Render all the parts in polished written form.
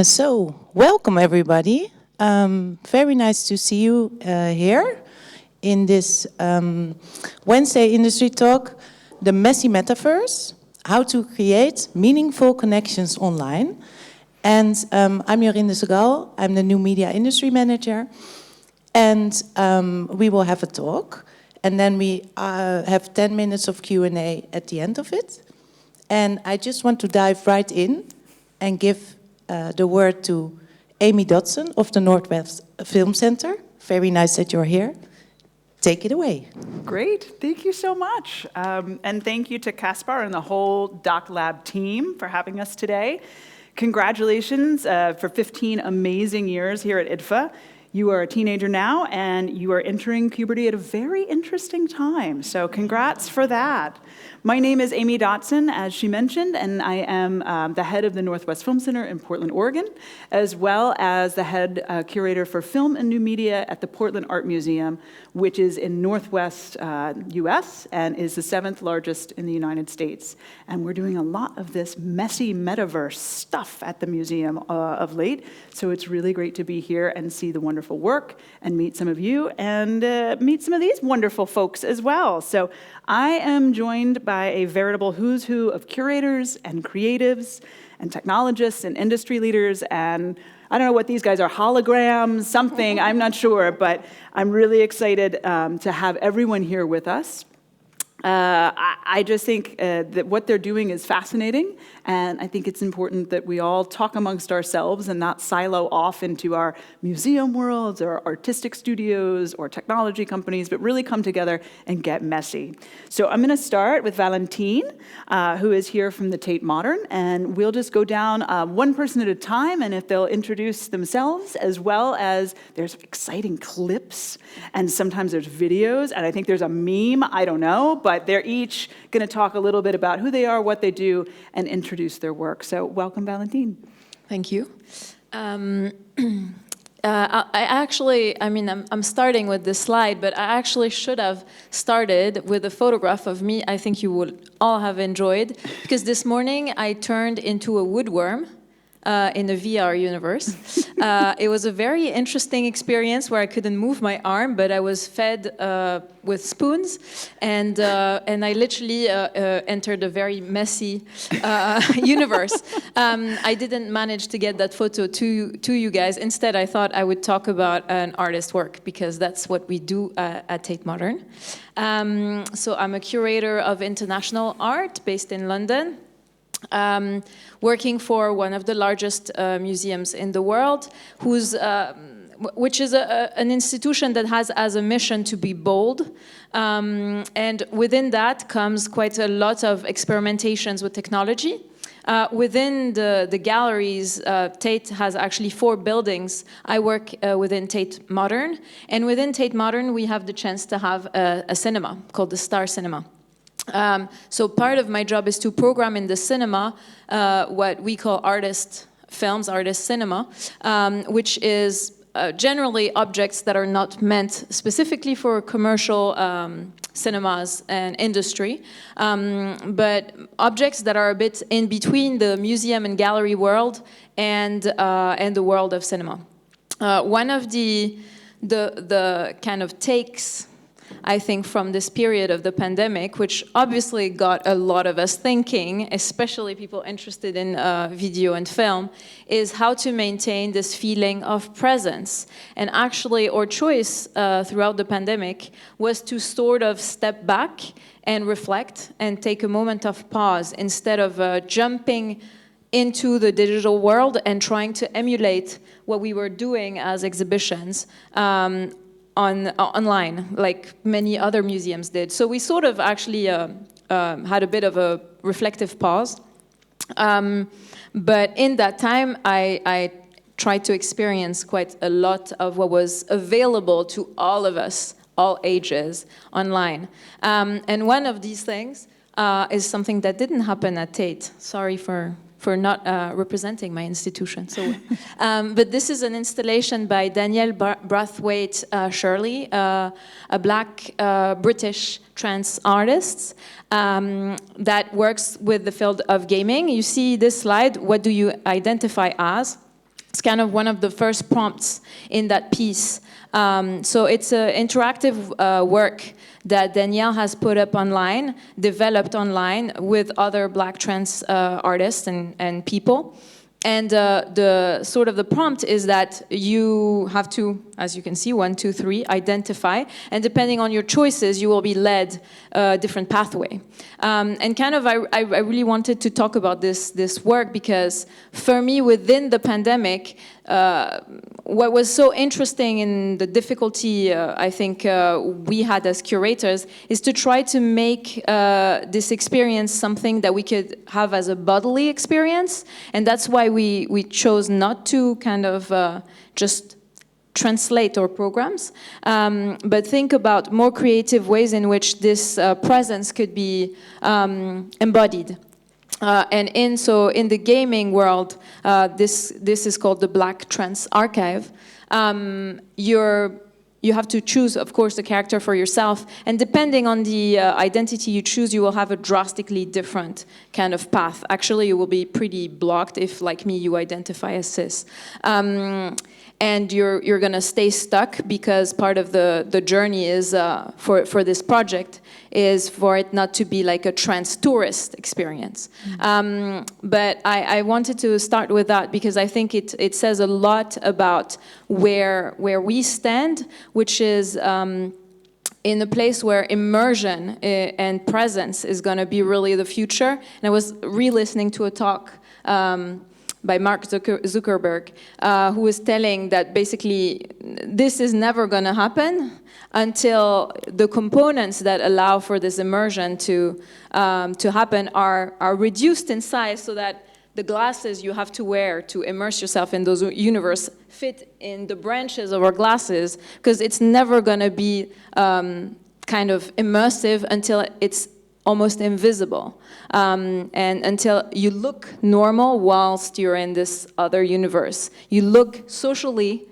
So, welcome everybody. Very nice to see you here in this Wednesday industry talk, the Messy Metaverse, how to create meaningful connections online. And I'm Jorinde Segal, I'm the new media industry manager. And we will have a talk. And then we have 10 minutes of Q&A at the end of it. And I just want to dive right in and give the word to Amy Dodson of the Northwest Film Center. Very nice that you're here. Take it away. Great, thank you so much. And thank you to Caspar and the whole Doc Lab team for having us today. Congratulations for 15 amazing years here at IDFA. You are a teenager now, and you are entering puberty at a very interesting time. So congrats for that. My name is Amy Dodson, as she mentioned, and I am the head of the Northwest Film Center in Portland, Oregon, as well as the head curator for film and new media at the Portland Art Museum, which is in Northwest US and is the 7th largest in the United States. And we're doing a lot of this messy metaverse stuff at the museum of late. So it's really great to be here and see the wonderful work and meet some of you and meet some of these wonderful folks as well. So I am joined by a veritable who's who of curators and creatives and technologists and industry leaders, and I don't know what these guys are, holograms, something, I'm not sure, but I'm really excited to have everyone here with us. I just think that what they're doing is fascinating, and I think it's important that we all talk amongst ourselves and not silo off into our museum worlds or artistic studios or technology companies, but really come together and get messy. So I'm going to start with Valentine, who is here from the Tate Modern, and we'll just go down one person at a time, and if they'll introduce themselves, as well as there's exciting clips, and sometimes there's videos, and I think there's a meme, I don't know, but they're each going to talk a little bit about who they are, what they do, and introduce their work. So welcome, Valentine. Thank you. I'm starting with this slide, but I actually should have started with a photograph of me I think you would all have enjoyed, because this morning I turned into a woodworm in the VR universe. It was a very interesting experience where I couldn't move my arm, but I was fed with spoons, and I literally entered a very messy universe. I didn't manage to get that photo to you guys. Instead, I thought I would talk about an artist's work, because that's what we do at Tate Modern. So I'm a curator of international art based in London. Working for one of the largest museums in the world, which is an institution that has as a mission to be bold. And within that comes quite a lot of experimentations with technology. Within the galleries, Tate has actually 4 buildings. I work within Tate Modern. And within Tate Modern, we have the chance to have a cinema called the Star Cinema. So part of my job is to program in the cinema what we call artist films, artist cinema, which is generally objects that are not meant specifically for commercial cinemas and industry, but objects that are a bit in between the museum and gallery world and the world of cinema. One of the kind of takes, I think, from this period of the pandemic, which obviously got a lot of us thinking, especially people interested in video and film, is how to maintain this feeling of presence. And actually, our choice throughout the pandemic was to sort of step back and reflect and take a moment of pause instead of jumping into the digital world and trying to emulate what we were doing as exhibitions online, like many other museums did. So we sort of actually had a bit of a reflective pause. But in that time, I tried to experience quite a lot of what was available to all of us, all ages, online. And one of these things is something that didn't happen at Tate. Sorry for not representing my institution. So, but this is an installation by Danielle Brathwaite Shirley, a black British trans artist that works with the field of gaming. You see this slide, what do you identify as? It's kind of one of the first prompts in that piece. So it's an interactive work that Danielle has put up online, developed online with other Black trans artists and people. And the prompt is that you have to, as you can see, 1, 2, 3, identify, and depending on your choices, you will be led a different pathway. And kind of, I really wanted to talk about this work because for me, within the pandemic, what was so interesting in the difficulty I think we had as curators is to try to make this experience something that we could have as a bodily experience, and that's why we chose not to kind of just translate our programs, but think about more creative ways in which this presence could be embodied. And in the gaming world, this is called the Black Trans Archive. You have to choose, of course, a character for yourself, and depending on the identity you choose, you will have a drastically different kind of path. Actually, you will be pretty blocked if, like me, you identify as cis. And you're gonna stay stuck because part of the journey is for this project is for it not to be like a trans tourist experience. But I wanted to start with that because I think it says a lot about where we stand, which is in a place where immersion and presence is gonna be really the future. And I was re-listening to a talk by Mark Zuckerberg, who was telling that basically this is never going to happen until the components that allow for this immersion to happen are reduced in size so that the glasses you have to wear to immerse yourself in those universe fit in the branches of our glasses, because it's never going to be kind of immersive until it's almost invisible, and until you look normal whilst you're in this other universe. You look socially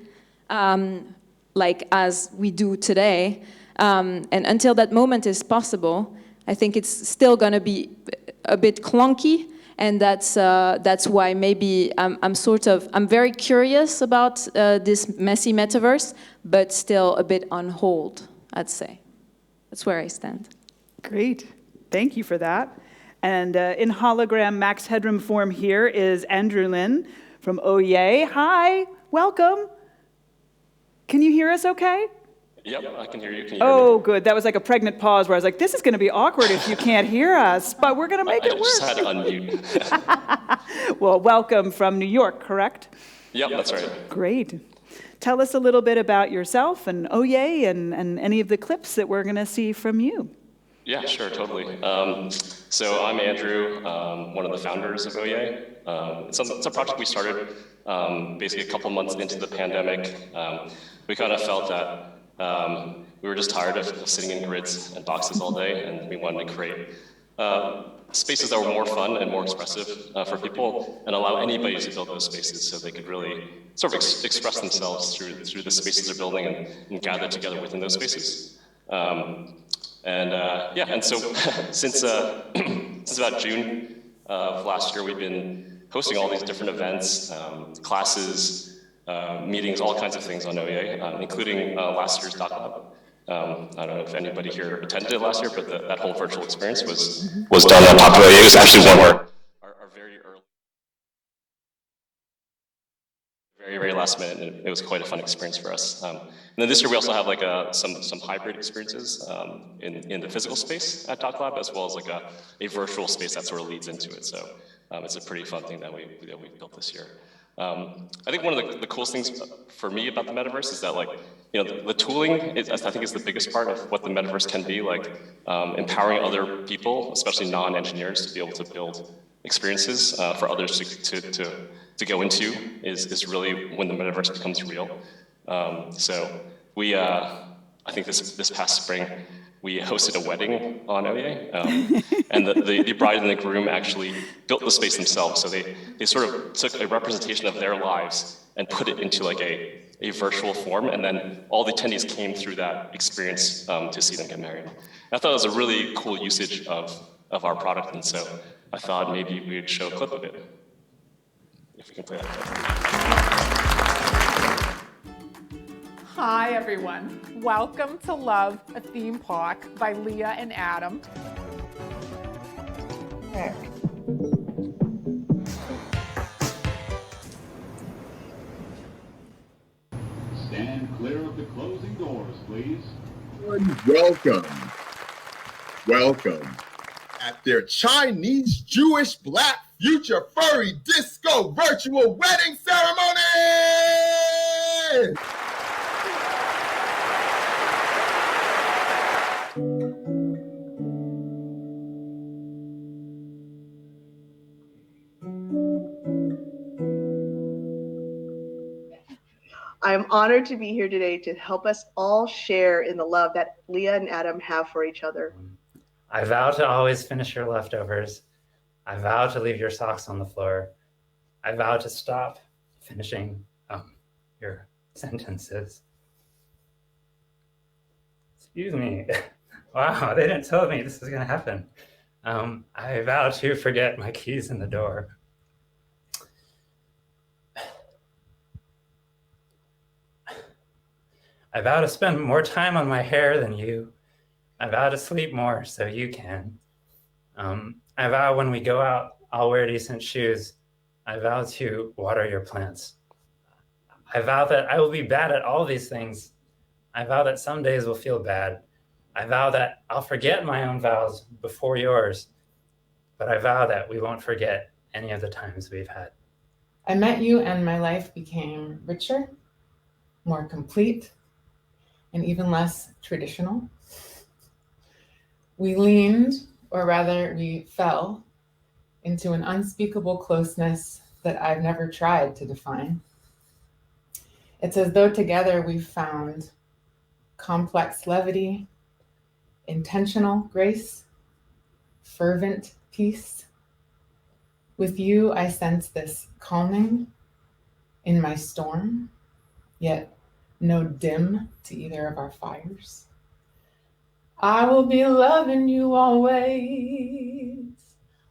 like as we do today, and until that moment is possible, I think it's still going to be a bit clunky, and that's why maybe I'm very curious about this messy metaverse, but still a bit on hold, I'd say. That's where I stand. Great. Thank you for that. And in hologram max headroom form here is Andrew Lin from OYE. Hi, welcome. Can you hear us okay? Yep, I can hear you. Can you hear me? Good. That was like a pregnant pause where I was like, this is going to be awkward if you can't hear us, but we're going to make it work. I just had to unmute. Well, welcome from New York, correct? Yep, that's right. Great. Tell us a little bit about yourself and OYE and any of the clips that we're going to see from you. Yeah, sure, totally. So I'm Andrew, one of the founders of OYE. It's a project we started basically a couple months into the pandemic. We kind of felt that we were just tired of sitting in grids and boxes all day, and we wanted to create spaces that were more fun and more expressive for people, and allow anybody to build those spaces so they could really sort of express themselves through the spaces they're building and gather together within those spaces. And so since about June of last year, we've been hosting all these different events, classes, meetings, all kinds of things on OYE, including last year's DocLab. I don't know if anybody here attended it last year, but that whole virtual experience was done on top of OYE. It was actually one of our very early, very last minute, and it was quite a fun experience for us. And then this year we also have like some hybrid experiences in the physical space at DocLab, as well as like a virtual space that sort of leads into it. So it's a pretty fun thing that we built this year. I think one of the coolest things for me about the metaverse is that, like, you know, the tooling I think is the biggest part of what the metaverse can be, like empowering other people, especially non-engineers, to be able to build experiences for others to go into is really when the metaverse becomes real. So we, I think this past spring, we hosted a wedding on OYE, and the bride and the groom actually built the space themselves. So they sort of took a representation of their lives and put it into like a virtual form, and then all the attendees came through that experience to see them get married. And I thought it was a really cool usage of our product, and so I thought maybe we would show a clip of it. if we can play that. Hi, everyone. Welcome to Love, a Theme Park by Leah and Adam. Stand clear of the closing doors, please. Welcome. Welcome at their Chinese, Jewish, Black, Future, Furry, Disco, Virtual Wedding Ceremony! I am honored to be here today to help us all share in the love that Leah and Adam have for each other. I vow to always finish your leftovers. I vow to leave your socks on the floor. I vow to stop finishing your sentences. Excuse me. Wow, they didn't tell me this was going to happen. I vow to forget my keys in the door. I vow to spend more time on my hair than you. I vow to sleep more so you can. I vow when we go out, I'll wear decent shoes. I vow to water your plants. I vow that I will be bad at all these things. I vow that some days will feel bad. I vow that I'll forget my own vows before yours. But I vow that we won't forget any of the times we've had. I met you and my life became richer, more complete, and even less traditional. We leaned, or rather we fell, into an unspeakable closeness that I've never tried to define. It's as though together we've found complex levity, intentional grace, fervent peace. With you, I sense this calming in my storm, yet no dim to either of our fires. I will be loving you always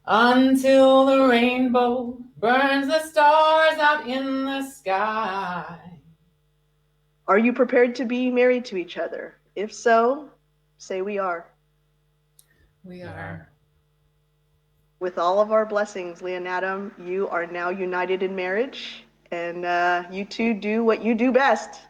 until the rainbow burns the stars out in the sky. Are you prepared to be married to each other? If so, say we are. We are. With all of our blessings, Leah and Adam, you are now united in marriage, and you two do what you do best.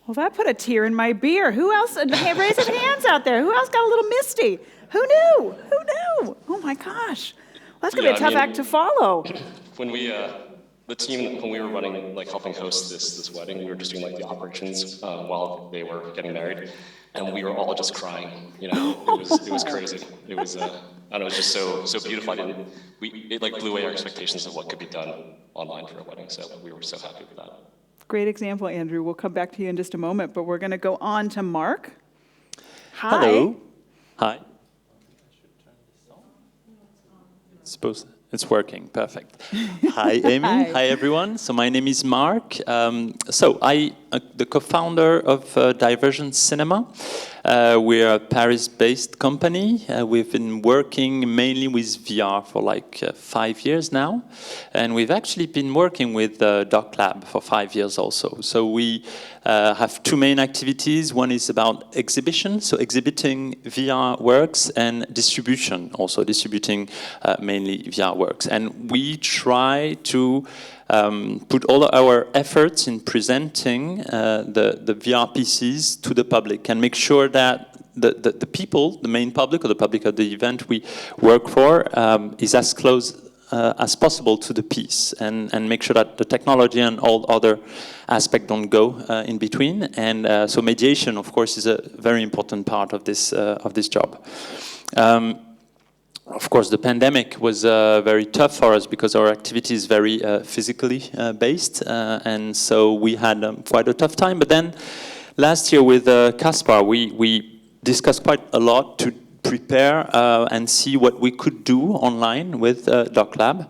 Well, that put a tear in my beer. Who else? Raise his hands out there. Who else got a little misty? Who knew? Who knew? Oh my gosh. Well, that's gonna be a tough act to follow. When we, the team, when we were running, like helping host this wedding, we were just doing like the operations while they were getting married, and we were all just crying. You know, it was crazy. It was, I don't know, it was just so beautiful. It like blew away our expectations of what could be done online for a wedding. So we were so happy with that. Great example, Andrew. We'll come back to you in just a moment, but we're going to go on to Mark. Hi. Hello. Hi. Suppose it's working. Perfect. Hi, Amy. Hi. Hi, everyone. So my name is Mark. So I, the co-founder of Divergent Cinema. We're a Paris-based company. We've been working mainly with VR for like 5 years now. And we've actually been working with Doc Lab for 5 years also. So we have two main activities. One is about exhibition, so exhibiting VR works, and distribution, also distributing mainly VR works. And we try to put all our efforts in presenting the VR pieces to the public and make sure that the people, the main public or the public of the event we work for is as close as possible to the piece, and make sure that the technology and all other aspects don't go in between. And so mediation, of course, is a very important part of this job. Of course, the pandemic was very tough for us because our activity is very physically based, and so we had quite a tough time. But then last year with Caspar, we discussed quite a lot to prepare and see what we could do online with DocLab.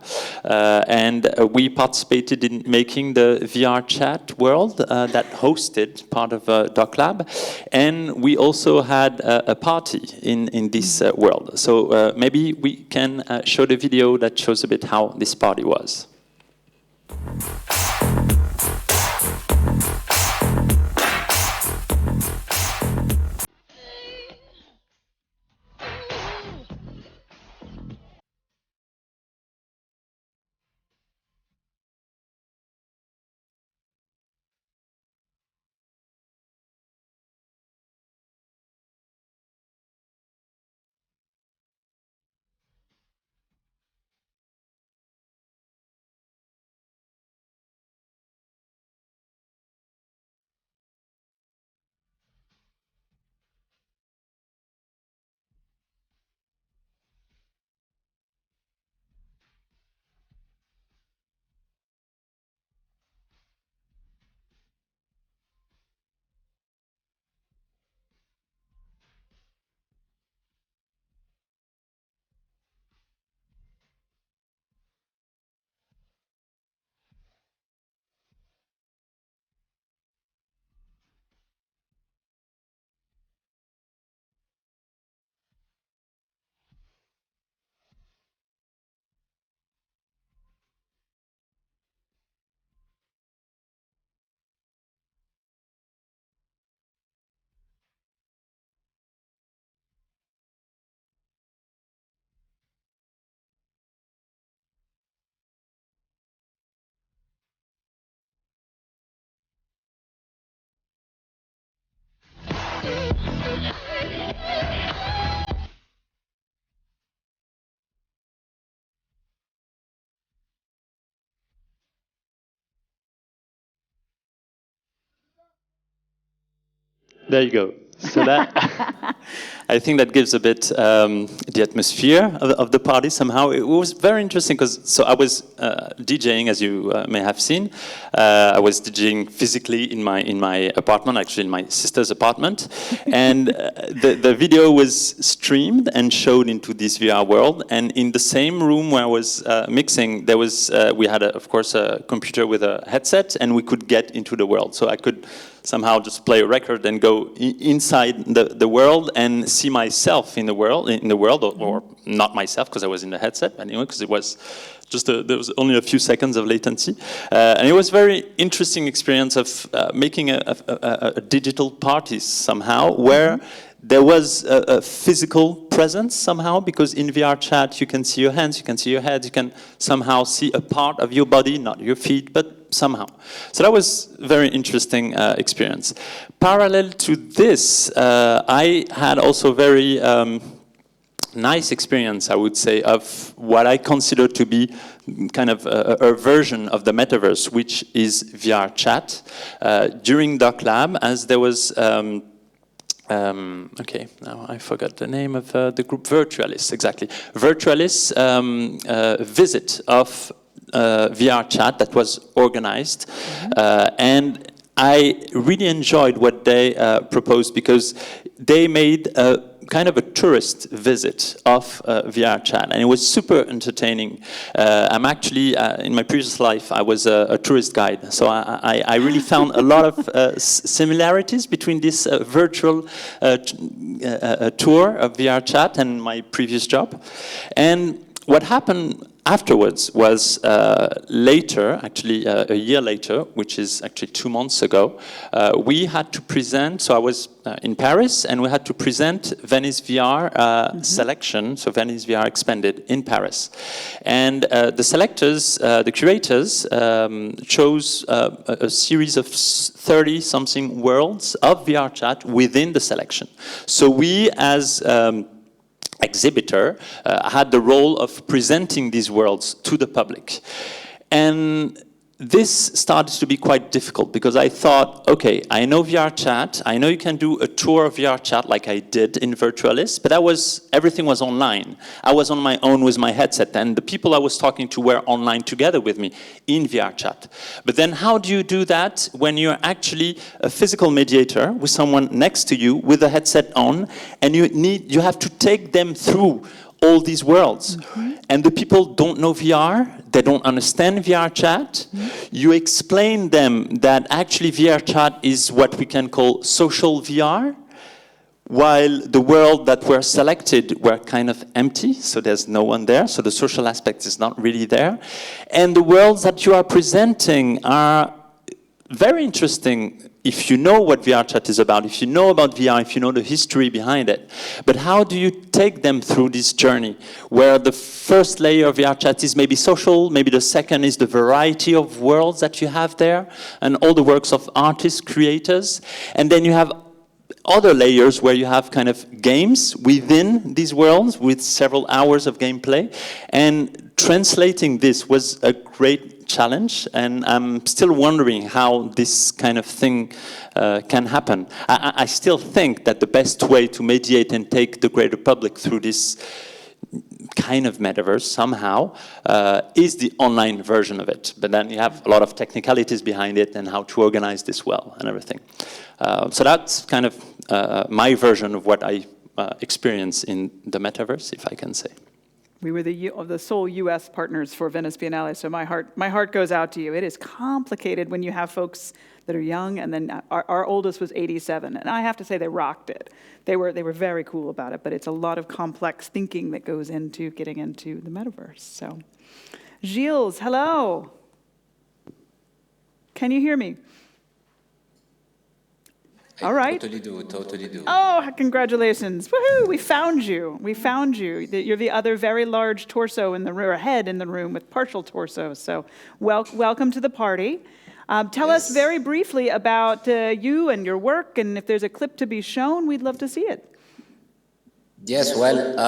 And we participated in making the VR chat world that hosted part of DocLab. And we also had a party in this world. So maybe we can show the video that shows a bit how this party was. There you go. So that, I think that gives a bit the atmosphere of the party somehow. It was very interesting because I was DJing, as you may have seen. I was DJing physically in my apartment, actually in my sister's apartment, and the video was streamed and showed into this VR world. And in the same room where I was mixing, there was we had of course a computer with a headset, and we could get into the world. So I could somehow just play a record and go inside the world and see myself in the world, or not myself because I was in the headset, but anyway, because it was just there was only a few seconds of latency, and it was very interesting experience of making a digital party somehow where there was a physical presence somehow, because in VR chat you can see your hands, you can see your head, you can somehow see a part of your body, not your feet, but somehow. So that was a very interesting experience. Parallel to this, I had also very nice experience, I would say, of what I consider to be kind of a version of the metaverse, which is VR chat. During DocLab, as there was okay, now I forgot the name of the group, Virtualis, exactly. Virtualis visit of VR chat that was organized, and I really enjoyed what they proposed, because they made a kind of a tourist visit of VR chat, and it was super entertaining. I'm actually, in my previous life, I was a tourist guide, so I really found a lot of similarities between this virtual tour of VR chat and my previous job. And what happened afterwards was later, actually a year later, which is actually 2 months ago, we had to present, so I was in Paris, and we had to present Venice VR selection, so Venice VR Expanded in Paris. And the selectors, the curators, chose a series of 30-something worlds of VR chat within the selection. So we, as exhibitor, had the role of presenting these worlds to the public. And this started to be quite difficult because I thought, okay, I know VR chat, I know you can do a tour of VR chat like I did in Virtualist, but everything was online. I was on my own with my headset, and the people I was talking to were online together with me in VR chat. But then how do you do that when you're actually a physical mediator with someone next to you with a headset on, and you have to take them through all these worlds. Mm-hmm. And the people don't know VR, they don't understand VR chat. Mm-hmm. You explain them that actually VR chat is what we can call social VR, while the world that were selected were kind of empty, so there's no one there, so the social aspect is not really there. And the worlds that you are presenting are very interesting if you know what VR chat is about, if you know about VR, if you know the history behind it. But how do you take them through this journey, where the first layer of VR chat is maybe social, maybe the second is the variety of worlds that you have there, and all the works of artists, creators, and then you have other layers where you have kind of games within these worlds with several hours of gameplay, and translating this was a great challenge, and I'm still wondering how this kind of thing can happen. I still think that the best way to mediate and take the greater public through this kind of metaverse somehow is the online version of it. But then you have a lot of technicalities behind it and how to organize this well and everything. So that's kind of my version of what I experience in the metaverse, if I can say. We were the sole U.S. partners for Venice Biennale, so my heart goes out to you. It is complicated when you have folks that are young, and then our oldest was 87, and I have to say they rocked it. They were very cool about it, but it's a lot of complex thinking that goes into getting into the metaverse. So, Gilles, hello. Can you hear me? All right. Totally do. Oh, congratulations. Woohoo, we found you. You're the other very large torso in the room, or head in the room with partial torso. So welcome to the party. Tell us very briefly about you and your work, and if there's a clip to be shown, we'd love to see it. Yes, well,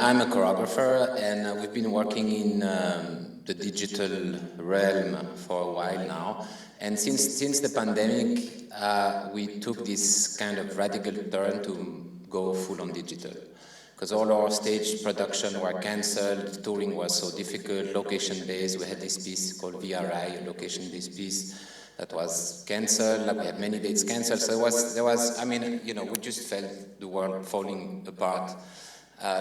I'm a choreographer, and we've been working in the digital realm for a while now. And since the pandemic, we took this kind of radical turn to go full on digital. Because all our stage production were cancelled, touring was so difficult, location-based. We had this piece called VRI, a location-based piece that was cancelled. Like we had many dates cancelled. So there was, I mean, we just felt the world falling apart.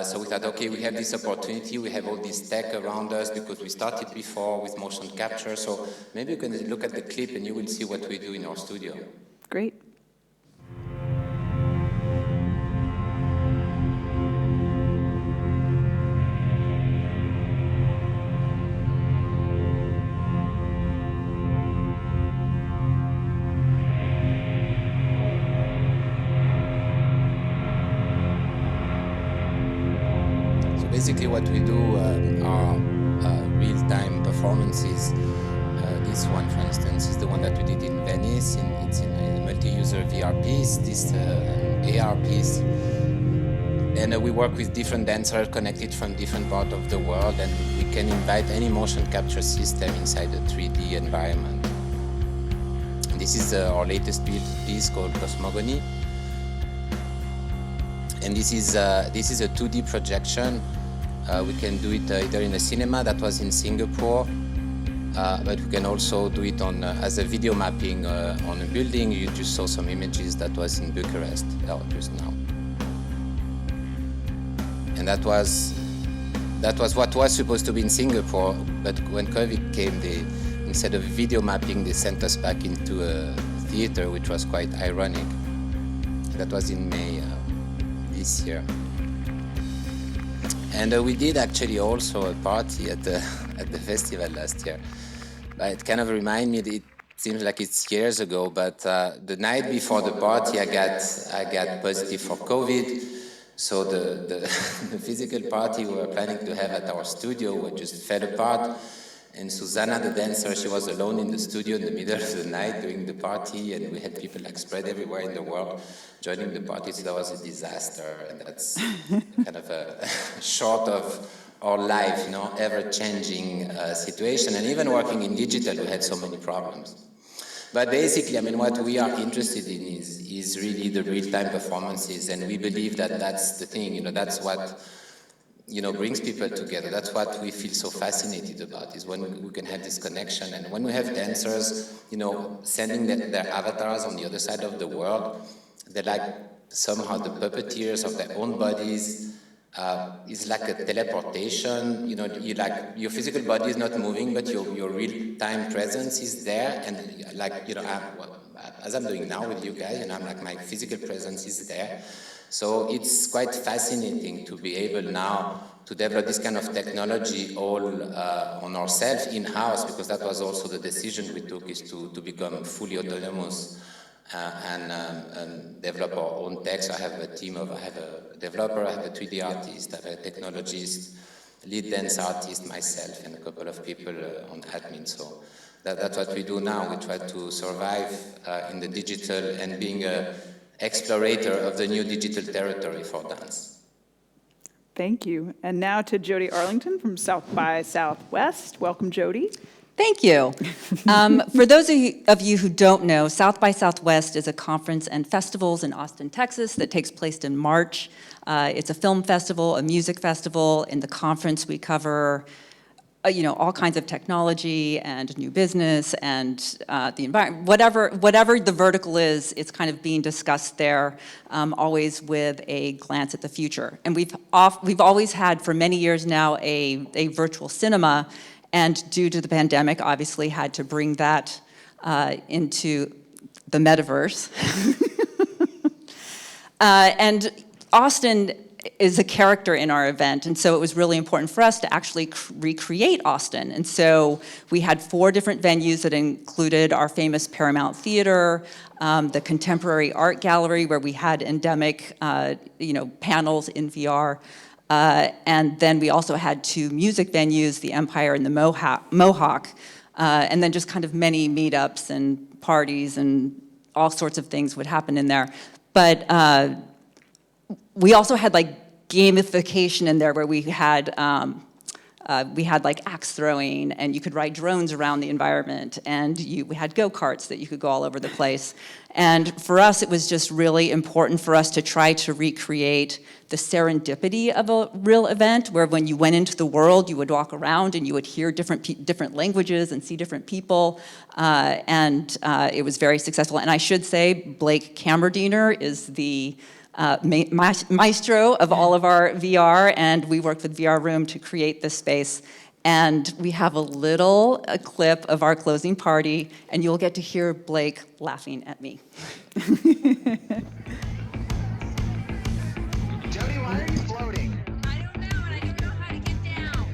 So we thought, okay, we have this opportunity, we have all this tech around us because we started before with motion capture, so maybe you can look at the clip and you will see what we do in our studio. Great. Basically what we do are real-time performances. This one, for instance, is the one that we did in Venice. It's in a multi-user VR piece, this AR piece. And we work with different dancers connected from different parts of the world, and we can invite any motion capture system inside a 3D environment. And this is our latest piece called Cosmogony. And this is a 2D projection. We can do it either in a cinema that was in Singapore, but we can also do it as a video mapping on a building. You just saw some images that was in Bucharest just now. And that was what was supposed to be in Singapore, but when COVID came, instead of video mapping, they sent us back into a theater, which was quite ironic. That was in May this year. And we did actually also a party at the festival last year. But it kind of reminded me, it seems like it's years ago, but the night before the party I got positive for COVID. So the physical party we were planning to have at our studio just fell apart. And Susanna, the dancer, she was alone in the studio in the middle of the night doing the party, and we had people like spread everywhere in the world joining the party, so that was a disaster, and that's kind of a short of our life, ever-changing situation. And even working in digital, we had so many problems. But basically, I mean, what we are interested in is really the real-time performances, and we believe that that's the thing, that's what, brings people together. That's what we feel so fascinated about, is when we can have this connection. And when we have dancers, sending their avatars on the other side of the world, they're like somehow the puppeteers of their own bodies. It's like a teleportation. Your physical body is not moving, but your real-time presence is there. And as I'm doing now with you guys, I'm like, my physical presence is there. So it's quite fascinating to be able now to develop this kind of technology all on ourselves in-house, because that was also the decision we took, is to become fully autonomous and develop our own tech. So I have a developer, I have a 3D artist, I have a technologist, lead dance artist, myself, and a couple of people on admin. So that's what we do now. We try to survive in the digital and being an explorator of the new digital territory for dance. Thank you. And now to Jody Arlington from South by Southwest. Welcome, Jody. Thank you. For those of you who don't know, South by Southwest is a conference and festivals in Austin, Texas that takes place in March. It's a film festival, a music festival. In the conference, we cover all kinds of technology and new business and the environment. Whatever the vertical is, it's kind of being discussed there, always with a glance at the future. And we've always had, for many years now, a virtual cinema. And due to the pandemic, obviously had to bring that into the metaverse. And Austin is a character in our event, and so it was really important for us to actually recreate Austin. And so we had 4 different venues that included our famous Paramount Theater, the Contemporary Art Gallery, where we had endemic panels in VR. And then we also had 2 music venues, the Empire and the Mohawk, and then just kind of many meetups and parties and all sorts of things would happen in there. But we also had gamification in there, where we had axe throwing, and you could ride drones around the environment, and we had go-karts that you could go all over the place. And for us, it was just really important for us to try to recreate the serendipity of a real event, where when you went into the world, you would walk around and you would hear different languages and see different people. And it was very successful. And I should say, Blake Cammerdiner is the maestro of all of our VR, and we worked with VR Room to create this space. And we have a clip of our closing party, and you'll get to hear Blake laughing at me. Jody, why are you floating? I don't know, and I don't know how to get down.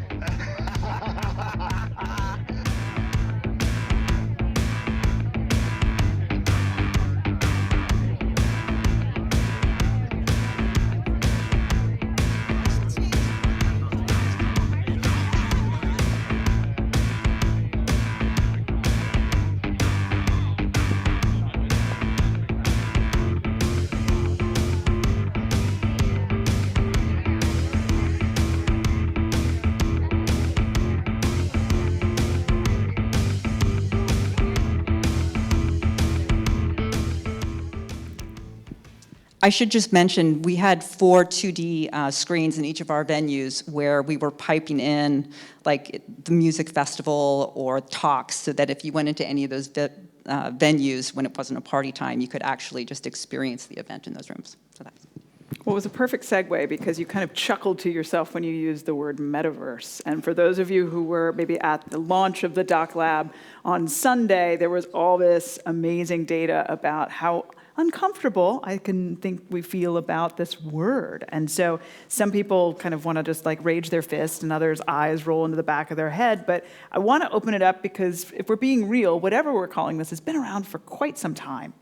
I should just mention, we had 4 2D screens in each of our venues where we were piping in the music festival or talks, so that if you went into any of those venues when it wasn't a party time, you could actually just experience the event in those rooms. So that's. Well, it was a perfect segue, because you kind of chuckled to yourself when you used the word metaverse. And for those of you who were maybe at the launch of the Doc Lab on Sunday, there was all this amazing data about how uncomfortable I can think we feel about this word. And so some people kind of want to just rage their fist, and others' eyes roll into the back of their head. But I want to open it up, because if we're being real, whatever we're calling this has been around for quite some time.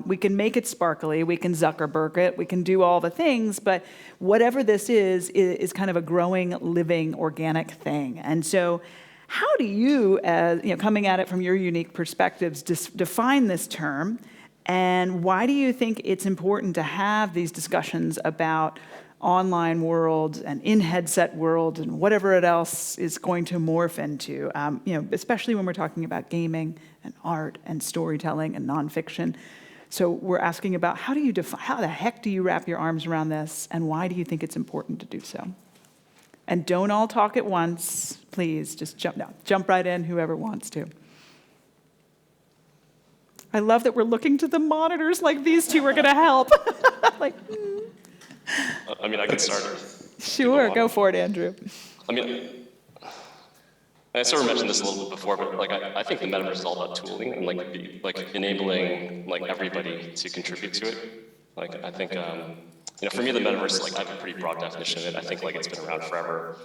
We can make it sparkly, we can Zuckerberg it, we can do all the things, but whatever this is kind of a growing, living, organic thing. And so how do you, as coming at it from your unique perspectives, define this term? And why do you think it's important to have these discussions about online world and in-headset world and whatever it else is going to morph into, especially when we're talking about gaming and art and storytelling and nonfiction. So we're asking about how the heck do you wrap your arms around this, and why do you think it's important to do so? And don't all talk at once, please. Just jump right in, whoever wants to. I love that we're looking to the monitors like these two are going to help. I mean, I can start. Sure, go for it, Andrew. I mean, I sort of mentioned this a little bit before, but I think the metaverse is all about tooling and enabling everybody to contribute to it. I think for me the metaverse, I have a pretty broad definition of it. I think it's been around forever.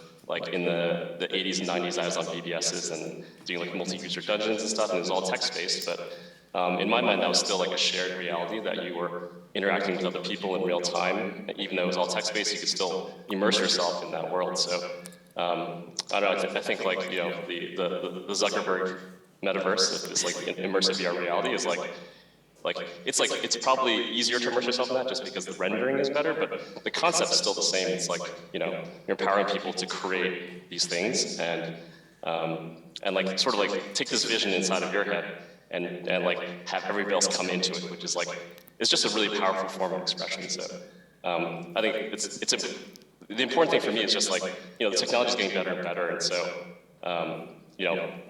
In the 80s and 90s, I was on BBSs and doing multi-user dungeons and stuff, and it was all text-based. But in my mind, that was still a shared reality that you were interacting with other people in real time. Even though it was all text-based, you could still immerse yourself in that world. So I don't know. I think the Zuckerberg metaverse, this immersive VR reality, is it's probably easier to immerse yourself in that just because the rendering is better, but the concept is still the same. It's you're empowering people to create these things and take this vision inside of your head and have everybody else come into it, which is it's just a really powerful form of expression. So I think the important thing for me is just the technology is getting better and better, and so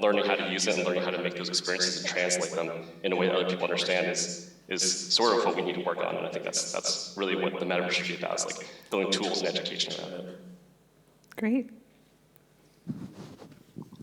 learning how to use it and learning how to make those experiences and translate them in a way that other people understand is sort of what we need to work on. And I think that's really what the metaverse should be about, is building tools and education around it. Great.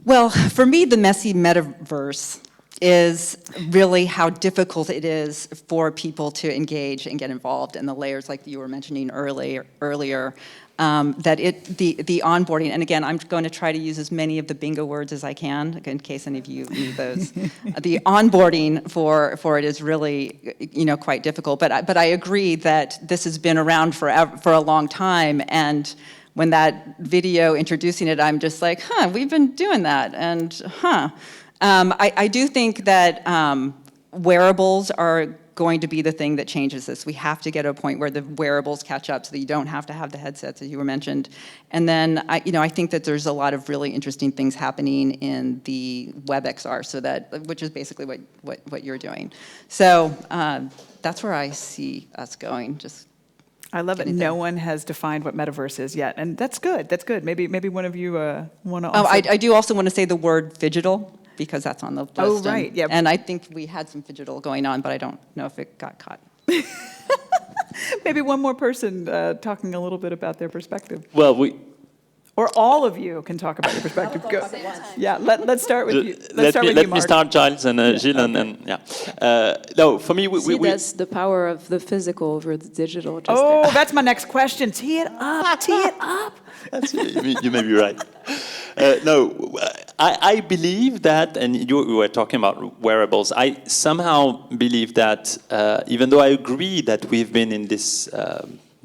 Well, for me, the Messy Metaverse is really how difficult it is for people to engage and get involved in the layers like you were mentioning earlier. The onboarding, and again, I'm going to try to use as many of the bingo words as I can, in case any of you need those. The onboarding for it is really, quite difficult. But I agree that this has been around for a long time, and when that video introducing it, I'm just we've been doing that, and I do think that wearables are going to be the thing that changes this. We have to get to a point where the wearables catch up so that you don't have to have the headsets, as you were mentioned. And then, I think that there's a lot of really interesting things happening in the WebXR, which is basically what you're doing. So that's where I see us going. I love it. No one has defined what metaverse is yet, and that's good. That's good. Maybe one of you want to. Oh, I do also want to say the word phygital, because that's on the list. Oh, right, yeah. And I think we had some phygital going on, but I don't know if it got caught. Maybe one more person talking a little bit about their perspective. Well, or all of you can talk about your perspective. Go. Yeah, let's start with you. Let me Mark. start, Giles, and Gilles, and yeah. No, for me, that's the power of the physical over the digital. That's my next question. Tee it up. Tee it up. You may be right. I believe that, and you were talking about wearables, I somehow believe that even though I agree that we've been in this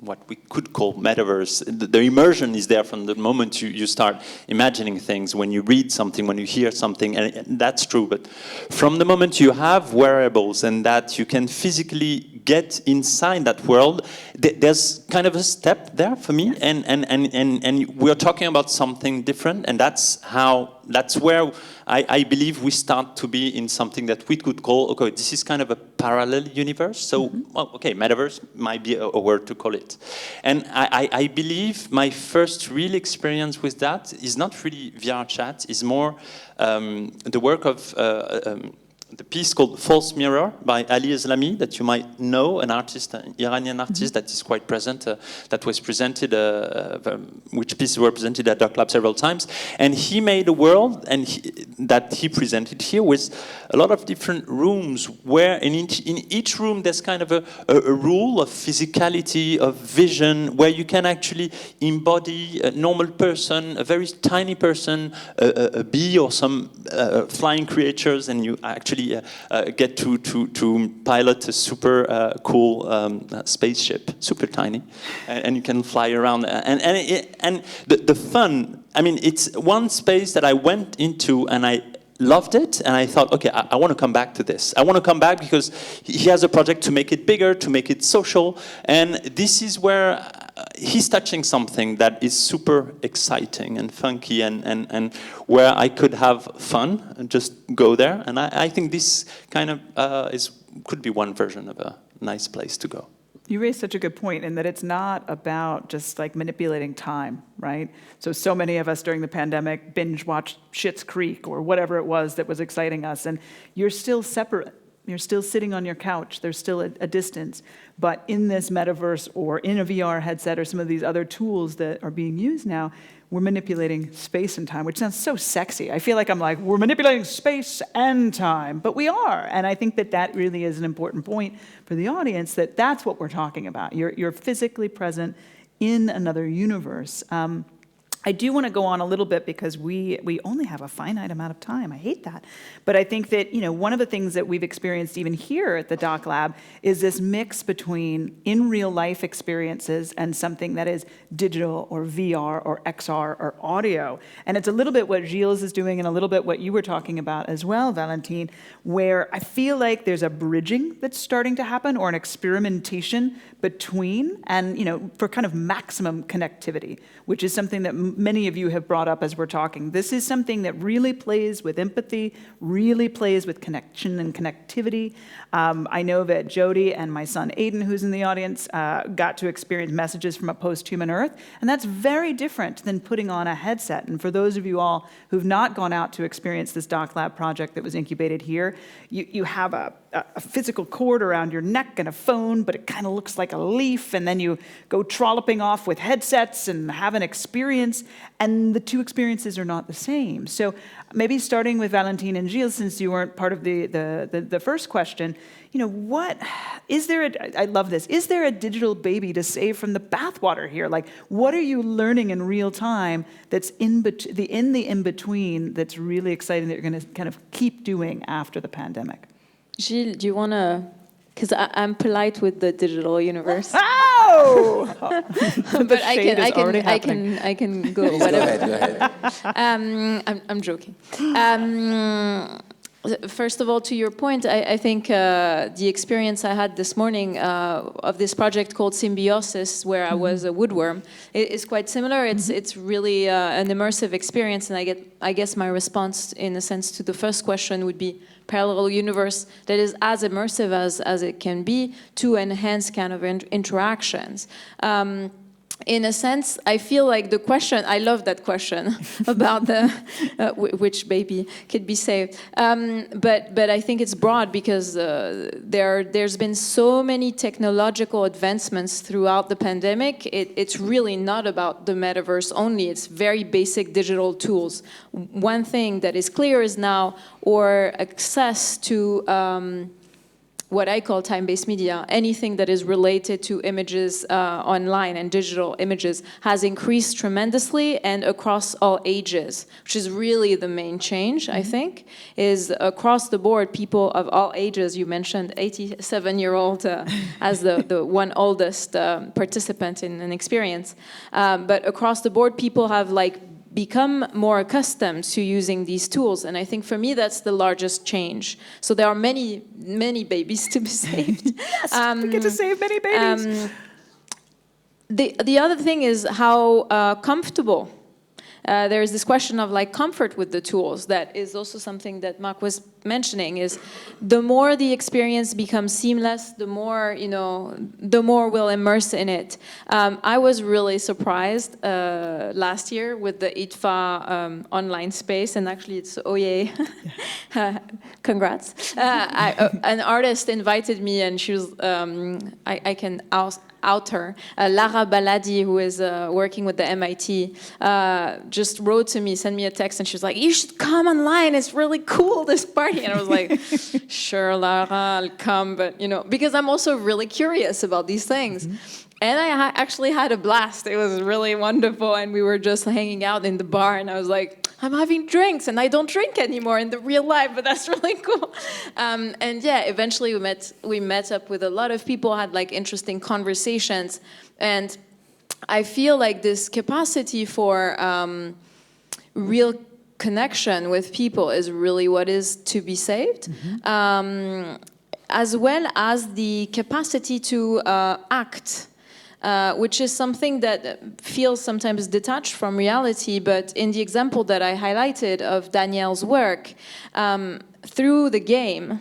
what we could call metaverse, the immersion is there from the moment you start imagining things, when you read something, when you hear something, and that's true, but from the moment you have wearables and that you can physically get inside that world, there's kind of a step there for me, and we're talking about something different, and that's where I believe we start to be in something that we could call, okay, this is kind of a parallel universe. So, well, okay, metaverse might be a word to call it. And I believe my first real experience with that is not really VR chat, is more the work of the piece called False Mirror by Ali Islami, that you might know, an artist, an Iranian artist that is quite present, that was presented, which pieces were presented at Doc Lab several times. And he made a world that he presented here with a lot of different rooms, where in each room there's kind of a rule of physicality, of vision, where you can actually embody a normal person, a very tiny person, a bee or some flying creatures, and you actually get to pilot a super cool spaceship, super tiny, and you can fly around. And the fun, I mean, it's one space that I went into and I loved it, and I thought, okay, I want to come back to this. I want to come back because he has a project to make it bigger, to make it social, and this is where he's touching something that is super exciting and funky, and where I could have fun and just go there. And I think this kind of could be one version of a nice place to go. You raised such a good point in that it's not about just like manipulating time, right? So many of us during the pandemic binge watched Schitt's Creek or whatever it was that was exciting us, and you're still separate. You're still sitting on your couch. There's still a distance. But in this metaverse or in a VR headset or some of these other tools that are being used now, we're manipulating space and time, which sounds so sexy. I feel like I'm like, we're manipulating space and time, but we are. And I think that that really is an important point for the audience, that that's what we're talking about. You're physically present in another universe. I do want to go on a little bit because we only have a finite amount of time. I hate that. But I think that, one of the things that we've experienced even here at the Doc Lab is this mix between in real life experiences and something that is digital or VR or XR or audio. And it's a little bit what Gilles is doing and a little bit what you were talking about as well, Valentine, where I feel like there's a bridging that's starting to happen or an experimentation between and, for kind of maximum connectivity, which is something that many of you have brought up as we're talking. This is something that really plays with empathy, really plays with connection and connectivity. I know that Jody and my son Aiden, who's in the audience, got to experience messages from a post-human Earth, and that's very different than putting on a headset. And for those of you all who've not gone out to experience this Doc Lab project that was incubated here, you have a physical cord around your neck and a phone, but it kind of looks like a leaf, and then you go trolloping off with headsets and have an experience, and the two experiences are not the same. So maybe starting with Valentine and Gilles, since you weren't part of the first question, what is there? I love this. Is there a digital baby to save from the bathwater here? Like, what are you learning in real time that's in the in-between that's really exciting that you're going to kind of keep doing after the pandemic? Gilles, do you want to, because I'm polite with the digital universe. Oh! But I can go whatever. Go ahead. I'm joking. First of all, to your point, I think the experience I had this morning of this project called Symbiosis, where I was a woodworm, is quite similar. It's really an immersive experience, and I guess my response, in a sense, to the first question would be parallel universe that is as immersive as it can be to enhance kind of interactions. In a sense, I feel like the question, I love that question about the which baby could be saved. But I think it's broad because there's been so many technological advancements throughout the pandemic. It's really not about the metaverse only. It's very basic digital tools. One thing that is clear is now our access to what I call time-based media, anything that is related to images online and digital images has increased tremendously and across all ages, which is really the main change, I think, is across the board, people of all ages. You mentioned 87-year-old as the one oldest participant in an experience. But across the board, people have become more accustomed to using these tools, and I think for me that's the largest change. So there are many babies to be saved. Yes, we get to save many babies. The other thing is how comfortable. There is this question of comfort with the tools that is also something that Mark was mentioning, is the more the experience becomes seamless, the more we'll immerse in it. I was really surprised last year with the IDFA online space, and actually it's yay. Congrats. An artist invited me, and she was, I can out her, Lara Baladi, who is working with the MIT, just wrote to me, sent me a text, and she was like, you should come online, it's really cool, this party. And I was like, sure, Lara, I'll come, but, because I'm also really curious about these things. And I actually had a blast. It was really wonderful, and we were just hanging out in the bar, and I was like, I'm having drinks, and I don't drink anymore in the real life, but that's really cool. And yeah, eventually we met up with a lot of people, had interesting conversations, and I feel like this capacity for real connection with people is really what is to be saved, as well as the capacity to act. which is something that feels sometimes detached from reality. But in the example that I highlighted of Danielle's work, through the game,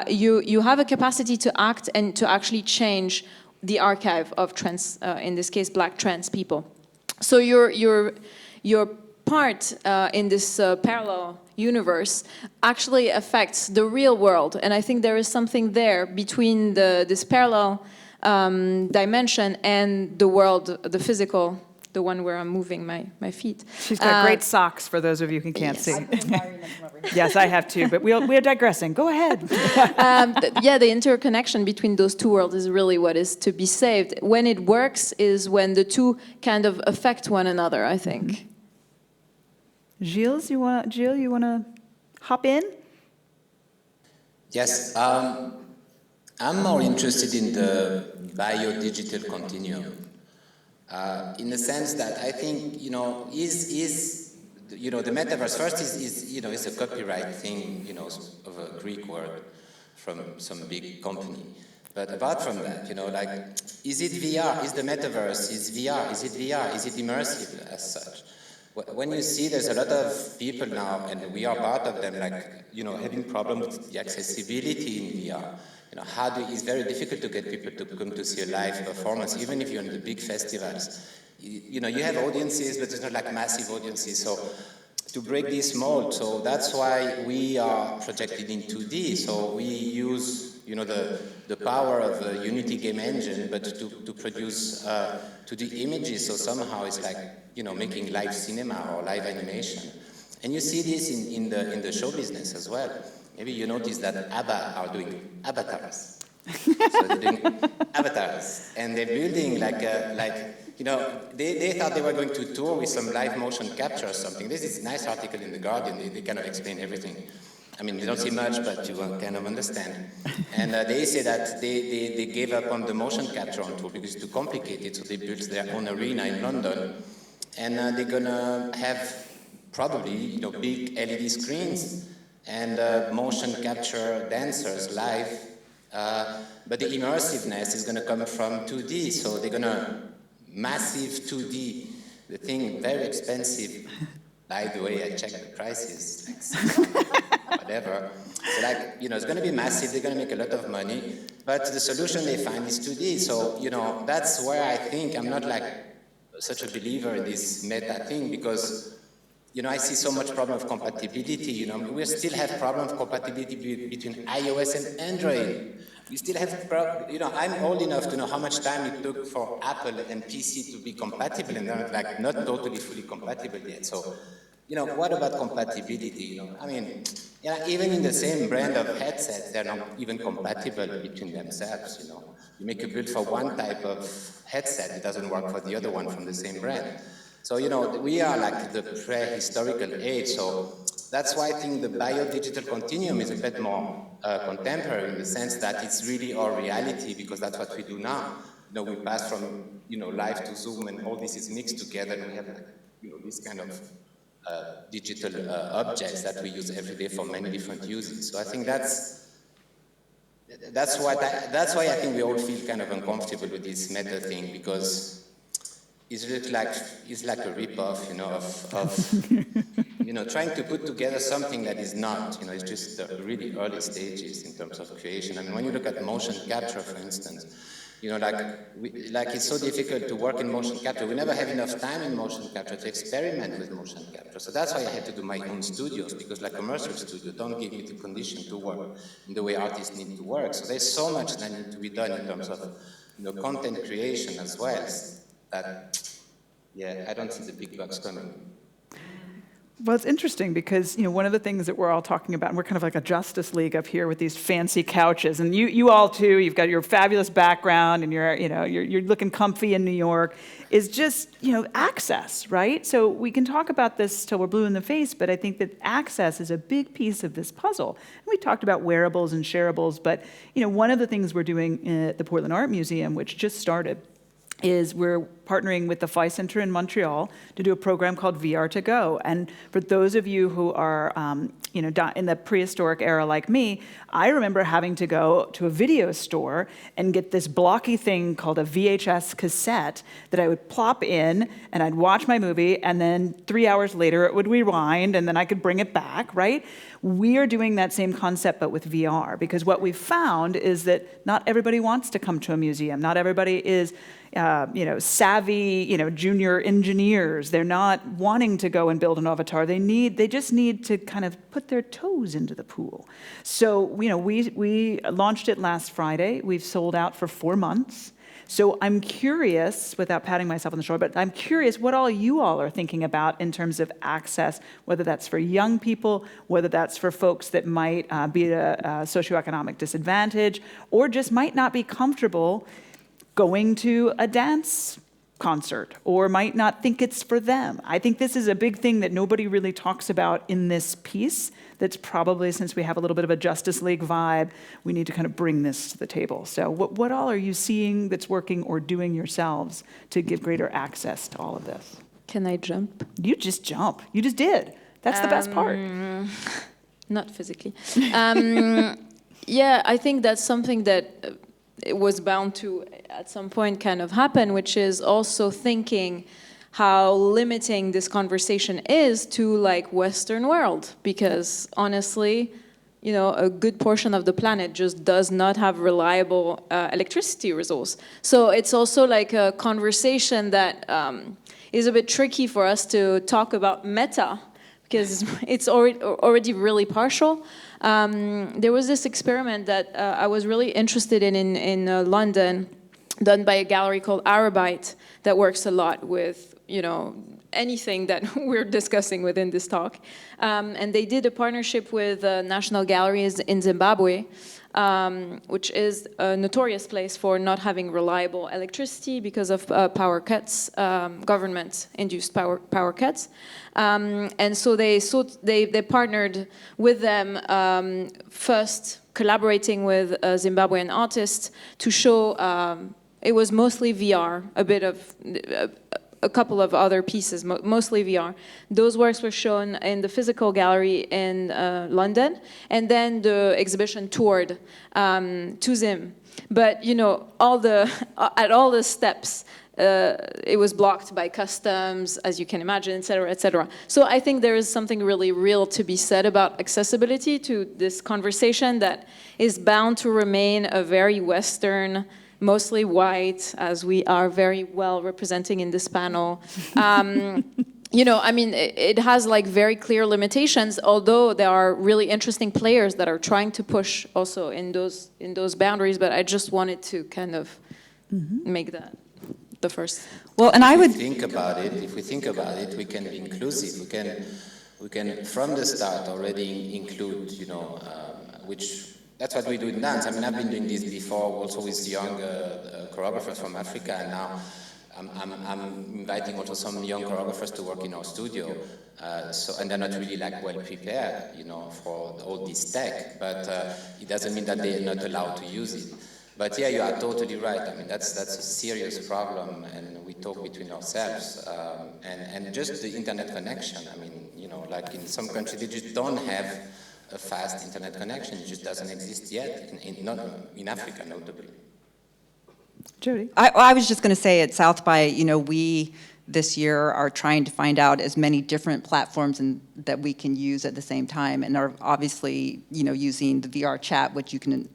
you have a capacity to act and to actually change the archive of trans, in this case, Black trans people. So your part in this parallel universe actually affects the real world, and I think there is something there between this parallel dimension and the world, the physical, the one where I'm moving my feet. She's got great socks for those of you who can't see. Yes, I have too, but we're digressing. Go ahead. Yeah, the interconnection between those two worlds is really what is to be saved. When it works is when the two kind of affect one another, I think. Gilles, you want to hop in? Yes, I'm more interested in the bio-digital continuum. In the sense that I think, the metaverse first is a copyright thing, of a Greek word from some big company. But apart from that, is it VR? Is the metaverse? Is VR? Is it VR? Is it immersive as such? When you see there's a lot of people now, and we are part of them, having problems with the accessibility in VR. It's very difficult to get people to come to see a live performance, even if you're in the big festivals. You have audiences, but it's not like massive audiences. So to break this mold, so that's why we are projected in 2D. So we use, the power of the Unity game engine, but to produce 2D images. So somehow it's like, making live cinema or live animation. And you see this in the show business as well. Maybe you notice that ABBA are doing avatars. So they're doing avatars, and they're building they thought they were going to tour with some live motion capture or something. This is a nice article in The Guardian. They kind of explain everything. I mean, they don't see much, but you kind of understand. And they say that they gave up on the motion capture on tour because it's too complicated, so they built their own arena in London. And they're gonna have probably, big LED screens and motion capture dancers live, but the immersiveness is going to come from 2D, so they're going to massive 2D, the thing very expensive. By the way, I checked the prices, whatever. So it's going to be massive, they're going to make a lot of money, but the solution they find is 2D, so, that's where I think I'm not such a believer in this meta thing, because I see so much problem of compatibility. We still have problem of compatibility between iOS and Android. We still have, I'm old enough to know how much time it took for Apple and PC to be compatible, and they're not totally fully compatible yet. So, what about compatibility? Even in the same brand of headsets, they're not even compatible between themselves. You make a build for one type of headset, it doesn't work for the other one from the same brand. So, we are the prehistorical age, so that's why I think the bio-digital continuum is a bit more contemporary in the sense that it's really our reality, because that's what we do now. We pass from, live to Zoom, and all this is mixed together, and we have, this kind of digital objects that we use every day for many different uses. So I think that's why I think we all feel kind of uncomfortable with this meta thing, because it's like a rip-off, of trying to put together something that is not, it's just the really early stages in terms of creation. I mean, when you look at motion capture, for instance, it's so difficult to work in motion capture. We never have enough time in motion capture to experiment with motion capture. So that's why I had to do my own studios, because commercial studios don't give me the condition to work in the way artists need to work. So there's so much that needs to be done in terms of, content creation as well. That, I don't see the big bucks coming. Well, it's interesting because, one of the things that we're all talking about, and we're kind of like a Justice League up here with these fancy couches, and you all too, you've got your fabulous background, and you're looking comfy in New York, is just, access, right? So we can talk about this till we're blue in the face, but I think that access is a big piece of this puzzle. And we talked about wearables and shareables, but, one of the things we're doing at the Portland Art Museum, which just started, is we're partnering with the Fly Center in Montreal to do a program called VR to Go. And for those of you who are, in the prehistoric era like me, I remember having to go to a video store and get this blocky thing called a VHS cassette that I would plop in, and I'd watch my movie, and then 3 hours later it would rewind, and then I could bring it back, right? We are doing that same concept, but with VR, because what we've found is that not everybody wants to come to a museum. Not everybody is savvy, junior engineers. They're not wanting to go and build an avatar. They just need to kind of put their toes into the pool. So, we launched it last Friday. We've sold out for 4 months. So I'm curious, without patting myself on the shoulder, but I'm curious what all you all are thinking about in terms of access, whether that's for young people, whether that's for folks that might be at a socioeconomic disadvantage, or just might not be comfortable going to a dance concert, or might not think it's for them. I think this is a big thing that nobody really talks about in this piece. That's probably, since we have a little bit of a Justice League vibe, we need to kind of bring this to the table. So what all are you seeing that's working or doing yourselves to give greater access to all of this? Can I jump? You just jump. You just did. That's the best part. Not physically. Yeah, I think that's something that it was bound to at some point kind of happen, which is also thinking how limiting this conversation is to like Western world, because honestly, a good portion of the planet just does not have reliable electricity resource. So it's also like a conversation that is a bit tricky for us to talk about meta, because it's already really partial. There was this experiment that I was really interested in London, done by a gallery called Arabite, that works a lot with anything that we're discussing within this talk. And they did a partnership with National Galleries in Zimbabwe, which is a notorious place for not having reliable electricity because of power cuts, government-induced power cuts. And so they partnered with them, first collaborating with a Zimbabwean artist to show, it was mostly VR, a couple of other pieces, mostly VR. Those works were shown in the physical gallery in London, and then the exhibition toured to Zim. But at all the steps, it was blocked by customs, as you can imagine, et cetera, et cetera. So I think there is something really real to be said about accessibility to this conversation that is bound to remain a very Western, mostly white, as we are very well representing in this panel. It has like very clear limitations, although there are really interesting players that are trying to push also in those boundaries, but I just wanted to kind of make that the first. Well, and I would if we think about it, we can be inclusive. We can from the start already include, which that's what we do in dance. I've been doing this before, also with young choreographers from Africa, and now I'm inviting also some young choreographers to work in our studio. And they're not really well prepared, for all this tech, but it doesn't mean that they're not allowed to use it. But yeah, you are totally right. That's a serious problem, and we talk between ourselves. And just the internet connection. Like in some countries, they just don't have a fast internet connection. It just doesn't exist yet, not in Africa, notably. Jody? I was just going to say at South by, we this year are trying to find out as many different platforms that we can use at the same time, and are obviously, using the VR chat, which you can,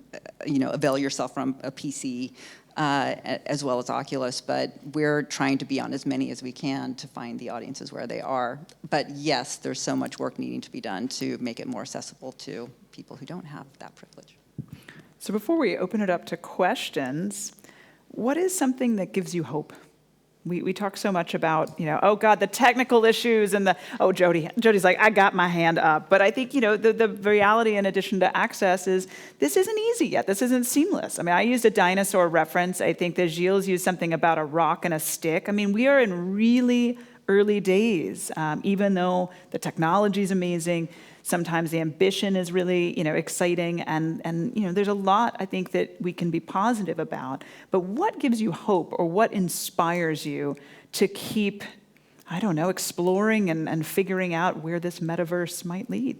avail yourself from a PC as well as Oculus, but we're trying to be on as many as we can to find the audiences where they are. But yes, there's so much work needing to be done to make it more accessible to people who don't have that privilege. So before we open it up to questions, what is something that gives you hope? We talk so much about, oh God, the technical issues and Jody's like, I got my hand up. But I think, the reality in addition to access is this isn't easy yet. This isn't seamless. I used a dinosaur reference. I think that Gilles used something about a rock and a stick. We are in really early days, even though the technology is amazing. Sometimes the ambition is really, exciting, and there's a lot I think that we can be positive about. But what gives you hope, or what inspires you to keep, I don't know, exploring and figuring out where this metaverse might lead?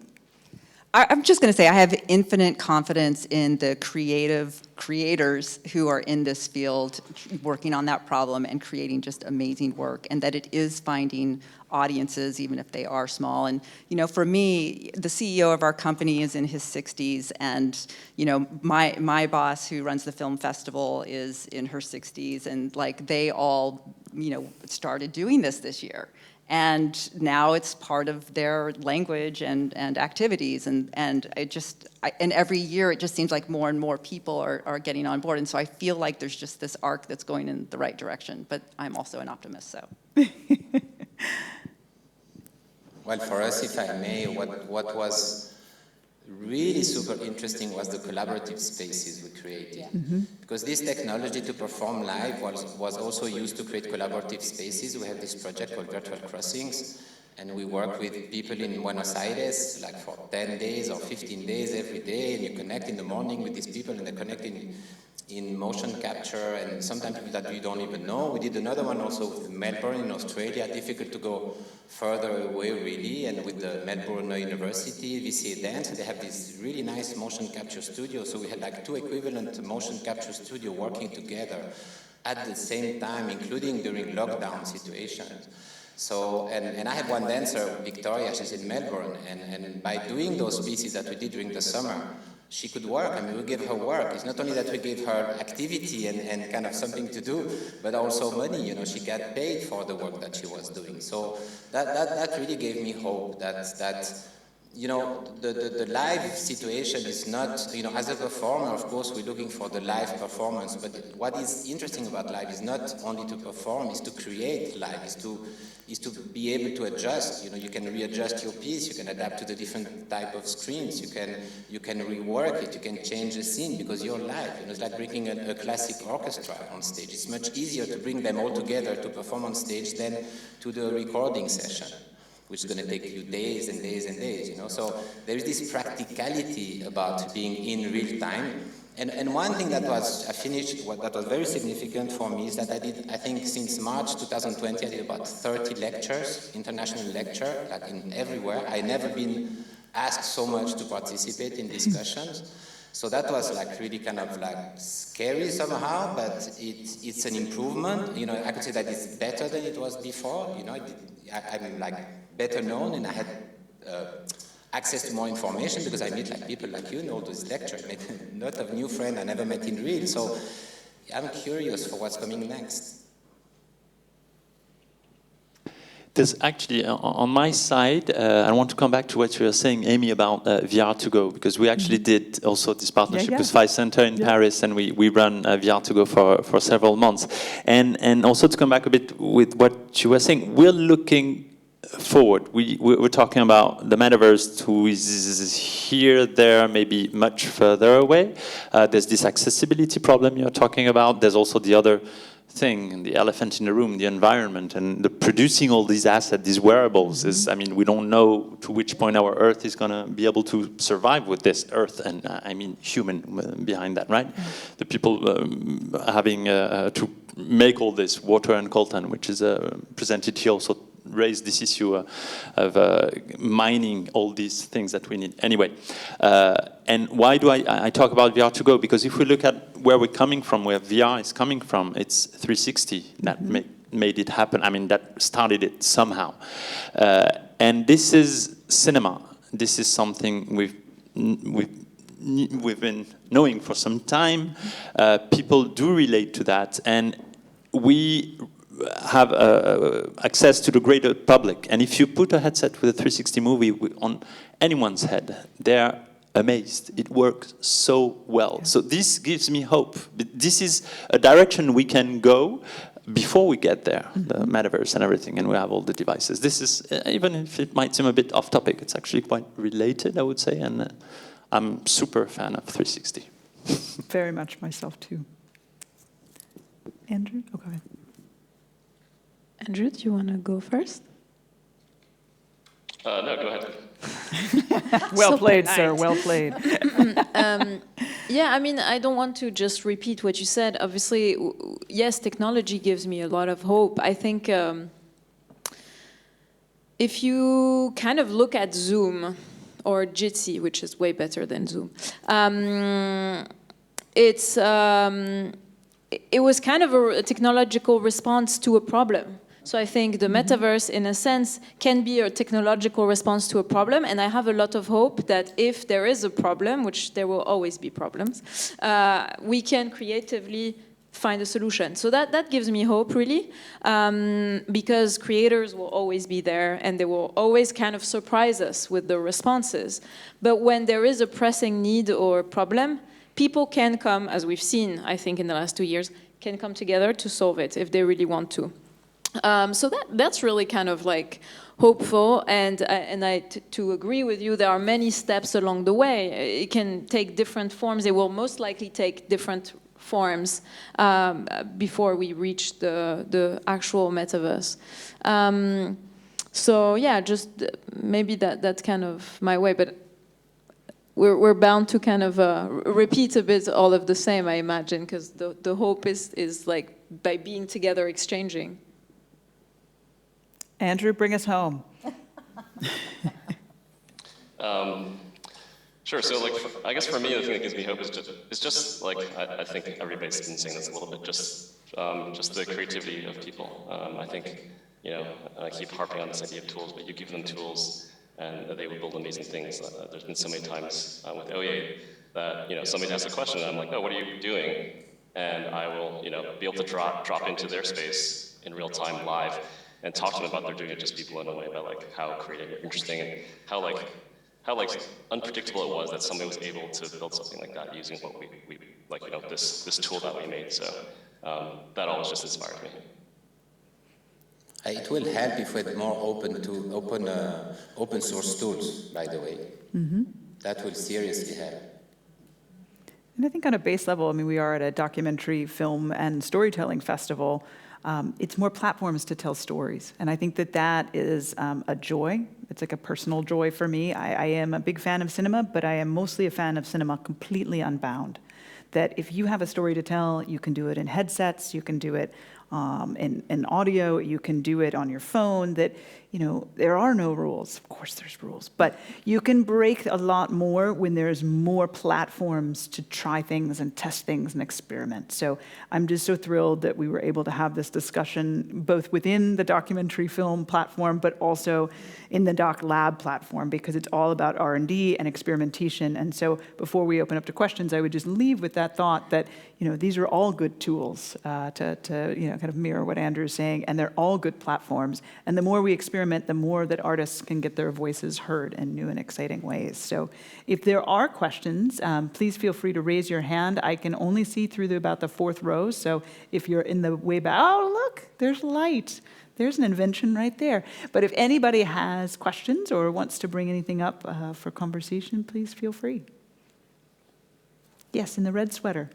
I'm just going to say I have infinite confidence in the creators who are in this field working on that problem and creating just amazing work, and that it is finding audiences even if they are small. And for me, the CEO of our company is in his 60s, and my boss who runs the film festival is in her 60s, and like they all started doing this year. And now it's part of their language and activities, and every year it just seems like more and more people are getting on board, and so I feel like there's just this arc that's going in the right direction. But I'm also an optimist, so. Well, for us, if I may, what was really super interesting was the collaborative spaces we created. Because this technology to perform live was also used to create collaborative spaces. We have this project called Virtual Crossings, and we work with people in Buenos Aires like for 10 days or 15 days every day, and you connect in the morning with these people, and they connect in motion capture, and sometimes people that you don't even know. We did another one also with Melbourne in Australia, difficult to go further away really, and with the Melbourne University, VCA Dance, they have this really nice motion capture studio, so we had like 2 equivalent motion capture studios working together at the same time, including during lockdown situations. So, and I have one dancer, Victoria, she's in Melbourne, and by doing those pieces that we did during the summer, she could work. I mean, we gave her work. It's not only that we gave her activity and kind of something to do, but also money. She got paid for the work that she was doing. So that really gave me hope that the live situation is not, as a performer, of course, we're looking for the live performance, but what is interesting about live is not only to perform, is to create live, is to be able to adjust. You can readjust your piece, you can adapt to the different type of screens, you can rework it, you can change the scene because you're live. It's like bringing a classic orchestra on stage. It's much easier to bring them all together to perform on stage than to the recording session, which is going to take you days and days and days, So there is this practicality about being in real time. And one thing that was that was very significant for me is that I think since March 2020, I did about 30 lectures, international lecture, like in everywhere. I never been asked so much to participate in discussions. So that was like really kind of like scary somehow, but it's an improvement. I could say that it's better than it was before. I'm like better known, and I had access to more information because I meet like people like you in all those lectures. I made a lot of new friends I never met in real. So I'm curious for what's coming next. There's actually, on my side, I want to come back to what you were saying, Amy, about VR2Go, because we actually did also this partnership with Phi Center in Paris, and we run VR2Go for several months. And also to come back a bit with what you were saying, we're looking forward. We're talking about the metaverse who is here, there, maybe much further away. There's this accessibility problem you're talking about. There's also the other thing, the elephant in the room, the environment, and the producing all these assets, these wearables is, I mean, we don't know to which point our Earth is going to be able to survive with this Earth, and I mean human behind that, right? The people having to make all this, water and coltan, which is presented here, also raised this issue of mining all these things that we need. Anyway, and why do I talk about VR2Go? Because if we look at where we're coming from, where VR is coming from, it's 360 that made it happen. I mean, that started it somehow. And this is cinema. This is something we've been knowing for some time. People do relate to that, and we have access to the greater public. And if you put a headset with a 360 movie on anyone's head, they're amazed. It works so well. So this gives me hope. This is a direction we can go before we get there, the metaverse and everything, and we have all the devices. This is, even if it might seem a bit off topic, it's actually quite related, I would say, and I'm super fan of 360. Very much myself too. Andrew? Oh, go ahead. Andrew, do you want to go first? No, go ahead. Well So played, sir. polite. Well played. Yeah, I mean, I don't want to just repeat what you said. Obviously, yes, technology gives me a lot of hope. I think if you kind of look at Zoom or Jitsi, which is way better than Zoom, it was kind of a technological response to a problem. So I think the metaverse, in a sense, can be a technological response to a problem, and I have a lot of hope that if there is a problem, which there will always be problems, we can creatively find a solution. So that gives me hope, really, because creators will always be there, and they will always kind of surprise us with the responses. But when there is a pressing need or problem, people can come, as we've seen, I think, in the last 2 years, can come together to solve it if they really want to. So that's really kind of like hopeful, and to agree with you, there are many steps along the way. It can take different forms. It will most likely take different forms before we reach the actual metaverse. So yeah, just maybe that's kind of my way, but we're bound to kind of repeat a bit all of the same, I imagine, because the hope is like by being together, exchanging. Andrew, bring us home. Sure. So, like, I guess for me, the thing that gives me hope is just like I think everybody's been saying this a little bit. Just the creativity of people. I think, you know, I keep harping on this idea of tools, but you give them tools, and they will build amazing things. There's been so many times with OEA that, you know, somebody asks a question, and I'm like, oh, what are you doing? And I will, you know, be able to drop into their space in real time, live, and talk to them about they're doing it, just be blown away by like how creative and interesting and how unpredictable it was that somebody was able to build something like that using what we like, you know, this tool that we made. So that always just inspired me. It will help if we're more open source tools, by the way. Mm-hmm. That will seriously help. And I think on a base level, I mean, we are at a documentary film and storytelling festival. It's more platforms to tell stories. And I think that is a joy. It's like a personal joy for me. I am a big fan of cinema, but I am mostly a fan of cinema completely unbound. That if you have a story to tell, you can do it in headsets, you can do it in audio, you can do it on your phone, that, you know, there are no rules. Of course there's rules, but you can break a lot more when there's more platforms to try things and test things and experiment. So I'm just so thrilled that we were able to have this discussion both within the documentary film platform, but also in the Doc Lab platform, because it's all about R&D and experimentation. And so before we open up to questions, I would just leave with that thought that, you know, these are all good tools to you know, kind of mirror what Andrew is saying, and they're all good platforms. And the more we experiment, the more that artists can get their voices heard in new and exciting ways. So if there are questions, please feel free to raise your hand. I can only see through about the fourth row, so if you're in the way back, oh, look, there's light. There's an invention right there. But if anybody has questions or wants to bring anything up for conversation, please feel free. Yes, in the red sweater.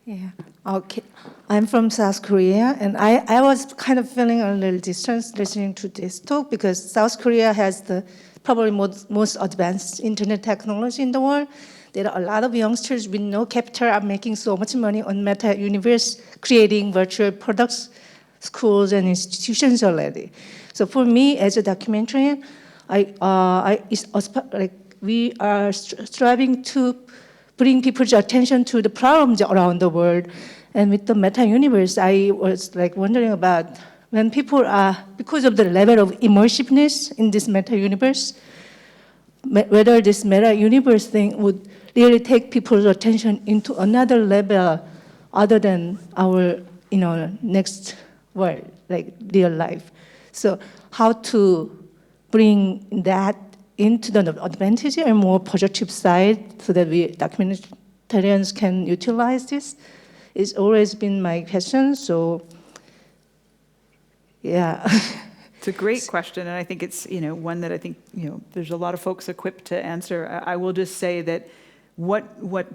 Yeah. Okay. I'm from South Korea, and I was kind of feeling a little distance listening to this talk because South Korea has the probably most advanced internet technology in the world. There are a lot of youngsters with no capital are making so much money on Meta Universe, creating virtual products, schools, and institutions already. So for me, as a documentarian, we are striving to bring people's attention to the problems around the world. And with the Meta Universe, I was like wondering about when people are, because of the level of immersiveness in this Meta Universe, whether this Meta Universe thing would really take people's attention into another level other than our, you know, next world, like real life. So how to bring that into the advantage and more positive side so that we documentarians can utilize this? It's always been my question, so yeah. It's a great question, and I think it's, you know, one that I think, you know, there's a lot of folks equipped to answer. I will just say that what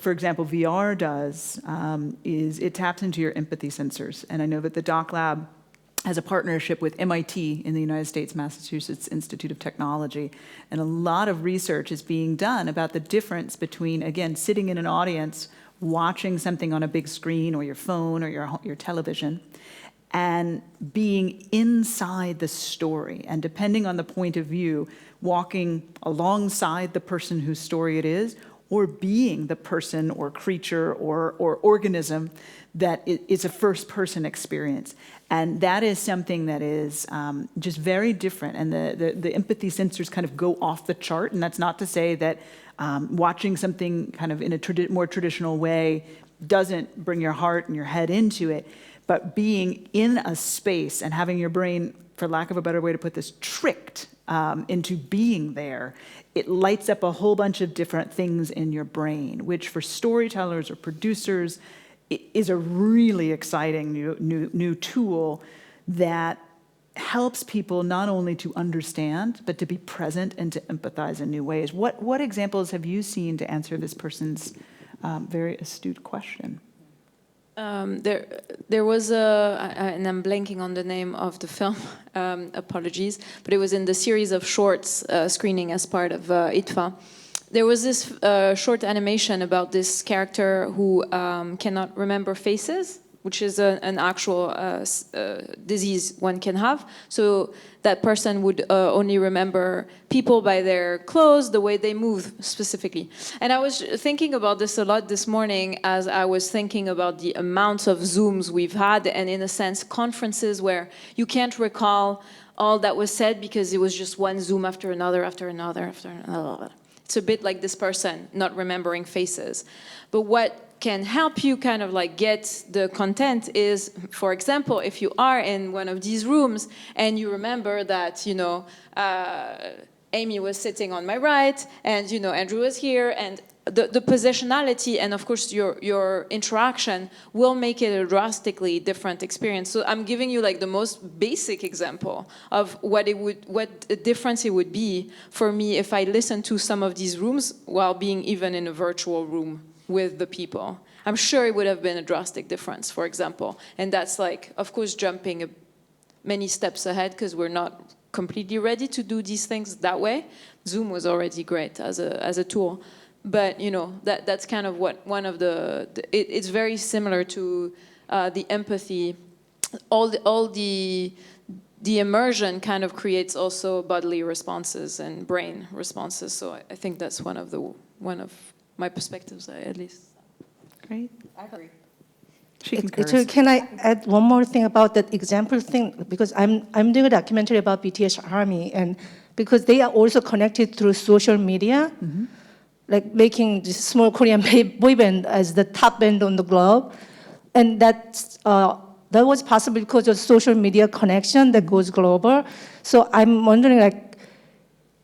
for example, VR does is it taps into your empathy sensors. And I know that the Doc Lab has a partnership with MIT in the United States, Massachusetts Institute of Technology. And a lot of research is being done about the difference between, again, sitting in an audience, watching something on a big screen or your phone or your television, and being inside the story. And depending on the point of view, walking alongside the person whose story it is, or being the person or creature or organism that is a first-person experience. And that is something that is just very different. And the empathy sensors kind of go off the chart. And that's not to say that watching something kind of in a more traditional way doesn't bring your heart and your head into it. But being in a space and having your brain, for lack of a better way to put this, tricked into being there, it lights up a whole bunch of different things in your brain, which for storytellers or producers is a really exciting new tool that helps people not only to understand, but to be present and to empathize in new ways. What examples have you seen to answer this person's very astute question? There was and I'm blanking on the name of the film, apologies, but it was in the series of shorts screening as part of IDFA. There was this short animation about this character who cannot remember faces, which is an actual disease one can have. So that person would only remember people by their clothes, the way they move specifically. And I was thinking about this a lot this morning as I was thinking about the amounts of Zooms we've had, and in a sense, conferences where you can't recall all that was said because it was just one Zoom after another, after another, after another. It's a bit like this person not remembering faces. But what can help you kind of like get the content is, for example, if you are in one of these rooms and you remember that, you know, Amy was sitting on my right and, you know, Andrew was here, and the positionality and of course your interaction will make it a drastically different experience. So I'm giving you like the most basic example of what a difference it would be for me if I listened to some of these rooms while being even in a virtual room with the people. I'm sure it would have been a drastic difference, for example. And that's like, of course, jumping many steps ahead because we're not completely ready to do these things that way. Zoom was already great as a tool. But, you know, that's kind of what one of it's very similar to the empathy. All the immersion kind of creates also bodily responses and brain responses. So I think that's one of my perspectives, at least. Great. I agree. Actually, can I add one more thing about that example thing? Because I'm doing a documentary about BTS Army, and because they are also connected through social media, like making this small Korean boy band as the top band on the globe, and that was possible because of social media connection that goes global. So I'm wondering, like,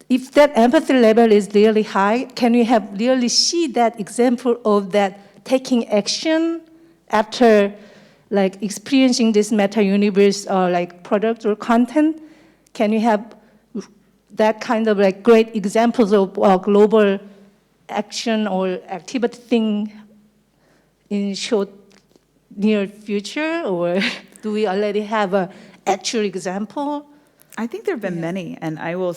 if that empathy level is really high, can we have really see that example of that taking action after like experiencing this meta universe or like product or content? Can you have that kind of like great examples of global action or activity thing in short near future, or do we already have an actual example? I think there have been many, and I will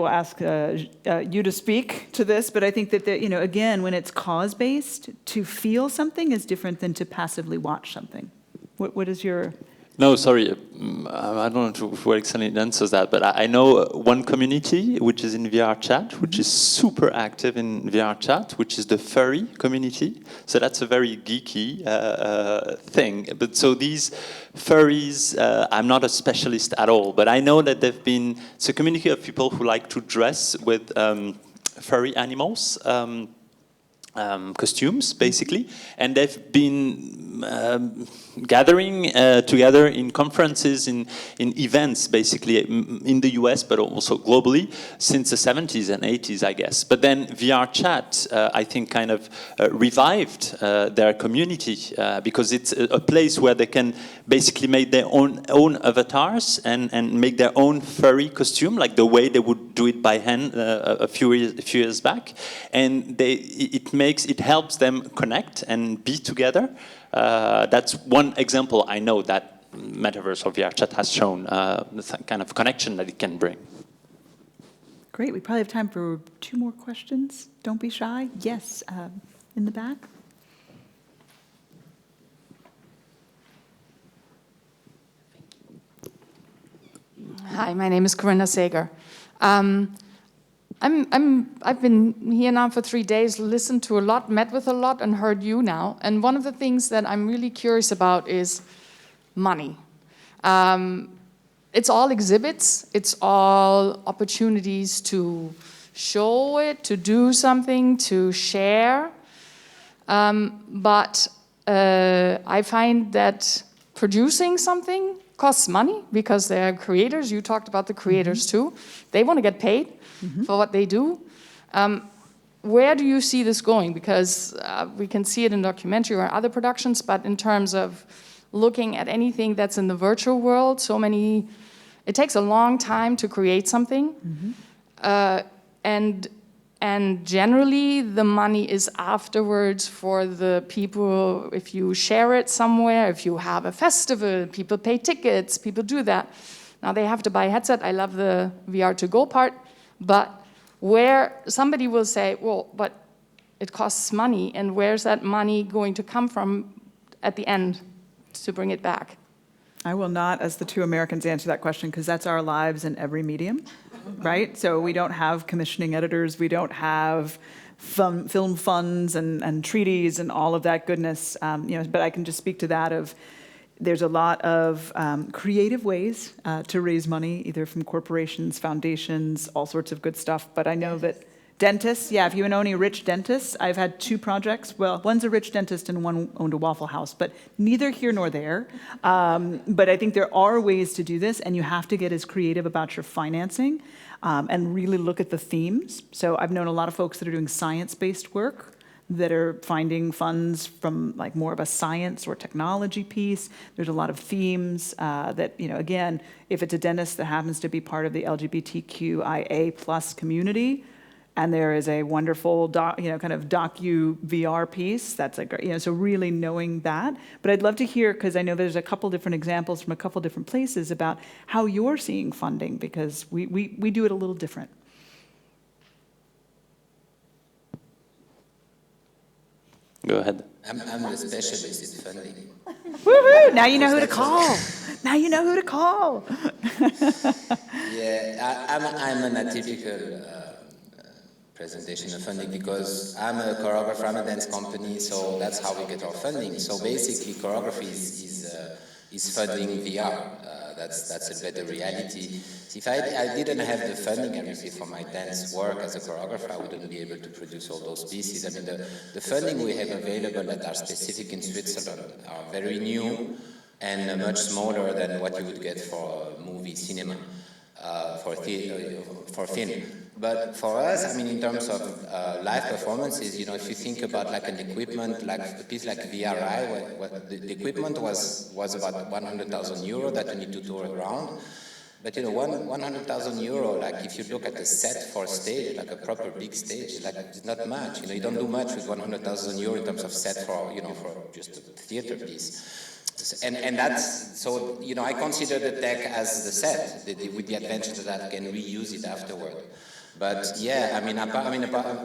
ask you to speak to this, but I think that, you know, again, when it's cause-based, to feel something is different than to passively watch something. What is your... No, sorry, I don't know to what extent it answers that, but I know one community, which is in VR chat, which is super active in VR chat, which is the furry community. So that's a very geeky thing. But so these furries, I'm not a specialist at all, but I know that it's a community of people who like to dress with furry animals, costumes, basically, and they've been gathering together in conferences, in events, basically, in the US, but also globally, since the 70s and 80s, I guess. But then VR chat, I think, kind of revived their community because it's a place where they can basically make their own avatars and make their own furry costume, like the way they would do it by hand a few years back. And it helps them connect and be together. That's one example I know that metaverse or VR chat has shown the kind of connection that it can bring. Great. We probably have time for 2 more questions. Don't be shy. Yes, in the back. Hi, my name is Corinna Sager. I've been here now for 3 days, listened to a lot, met with a lot, and heard you now. And one of the things that I'm really curious about is money. It's all exhibits. It's all opportunities to show it, to do something, to share. But I find that producing something costs money because they're creators. You talked about the creators too. They want to get paid for what they do. Where do you see this going? Because we can see it in documentary or other productions, but in terms of looking at anything that's in the virtual world, it takes a long time to create something. And generally, the money is afterwards for the people. If you share it somewhere, if you have a festival, people pay tickets, people do that. Now they have to buy a headset. I love the VR to go part, but where somebody will say, well, but it costs money, and where's that money going to come from at the end to bring it back? I will not, as the 2 Americans, answer that question because that's our lives in every medium, right? So we don't have commissioning editors, we don't have film funds and treaties and all of that goodness. But I can just speak to that of there's a lot of creative ways to raise money, either from corporations, foundations, all sorts of good stuff. But I know that dentists, if you know any rich dentists, I've had 2 projects. Well, one's a rich dentist and one owned a Waffle House, but neither here nor there. But I think there are ways to do this, and you have to get as creative about your financing and really look at the themes. So I've known a lot of folks that are doing science-based work that are finding funds from like more of a science or technology piece. There's a lot of themes that, again, if it's a dentist that happens to be part of the LGBTQIA+ community, and there is a wonderful, kind of docu VR piece. That's a great, so really knowing that. But I'd love to hear, because I know there's a couple different examples from a couple different places about how you're seeing funding, because we do it a little different. Go ahead. I'm the specialist in funding. Woohoo! Now you know who to call. Now you know who to call. I'm an atypical presentation of funding because I'm a choreographer, I'm a dance company, so that's how we get our funding. So basically, choreography is funding VR. That's a better reality. If I didn't have the funding I received for my dance work as a choreographer, I wouldn't be able to produce all those pieces. I mean, the funding we have available that are specific in Switzerland are very new and much smaller than what you would get for movie cinema, for film. But for us, I mean, in terms of live performances, if you think about like an equipment, like a piece like VRI, the equipment was about 100,000 euro that you need to tour around. But 100,000 euro, like if you look at a set for a stage, like a proper big stage, like it's not much. You don't do much with 100,000 euro in terms of set for for just a theater piece. And that's so. I consider the tech as the set with the advantage that I can reuse it afterward. But yeah,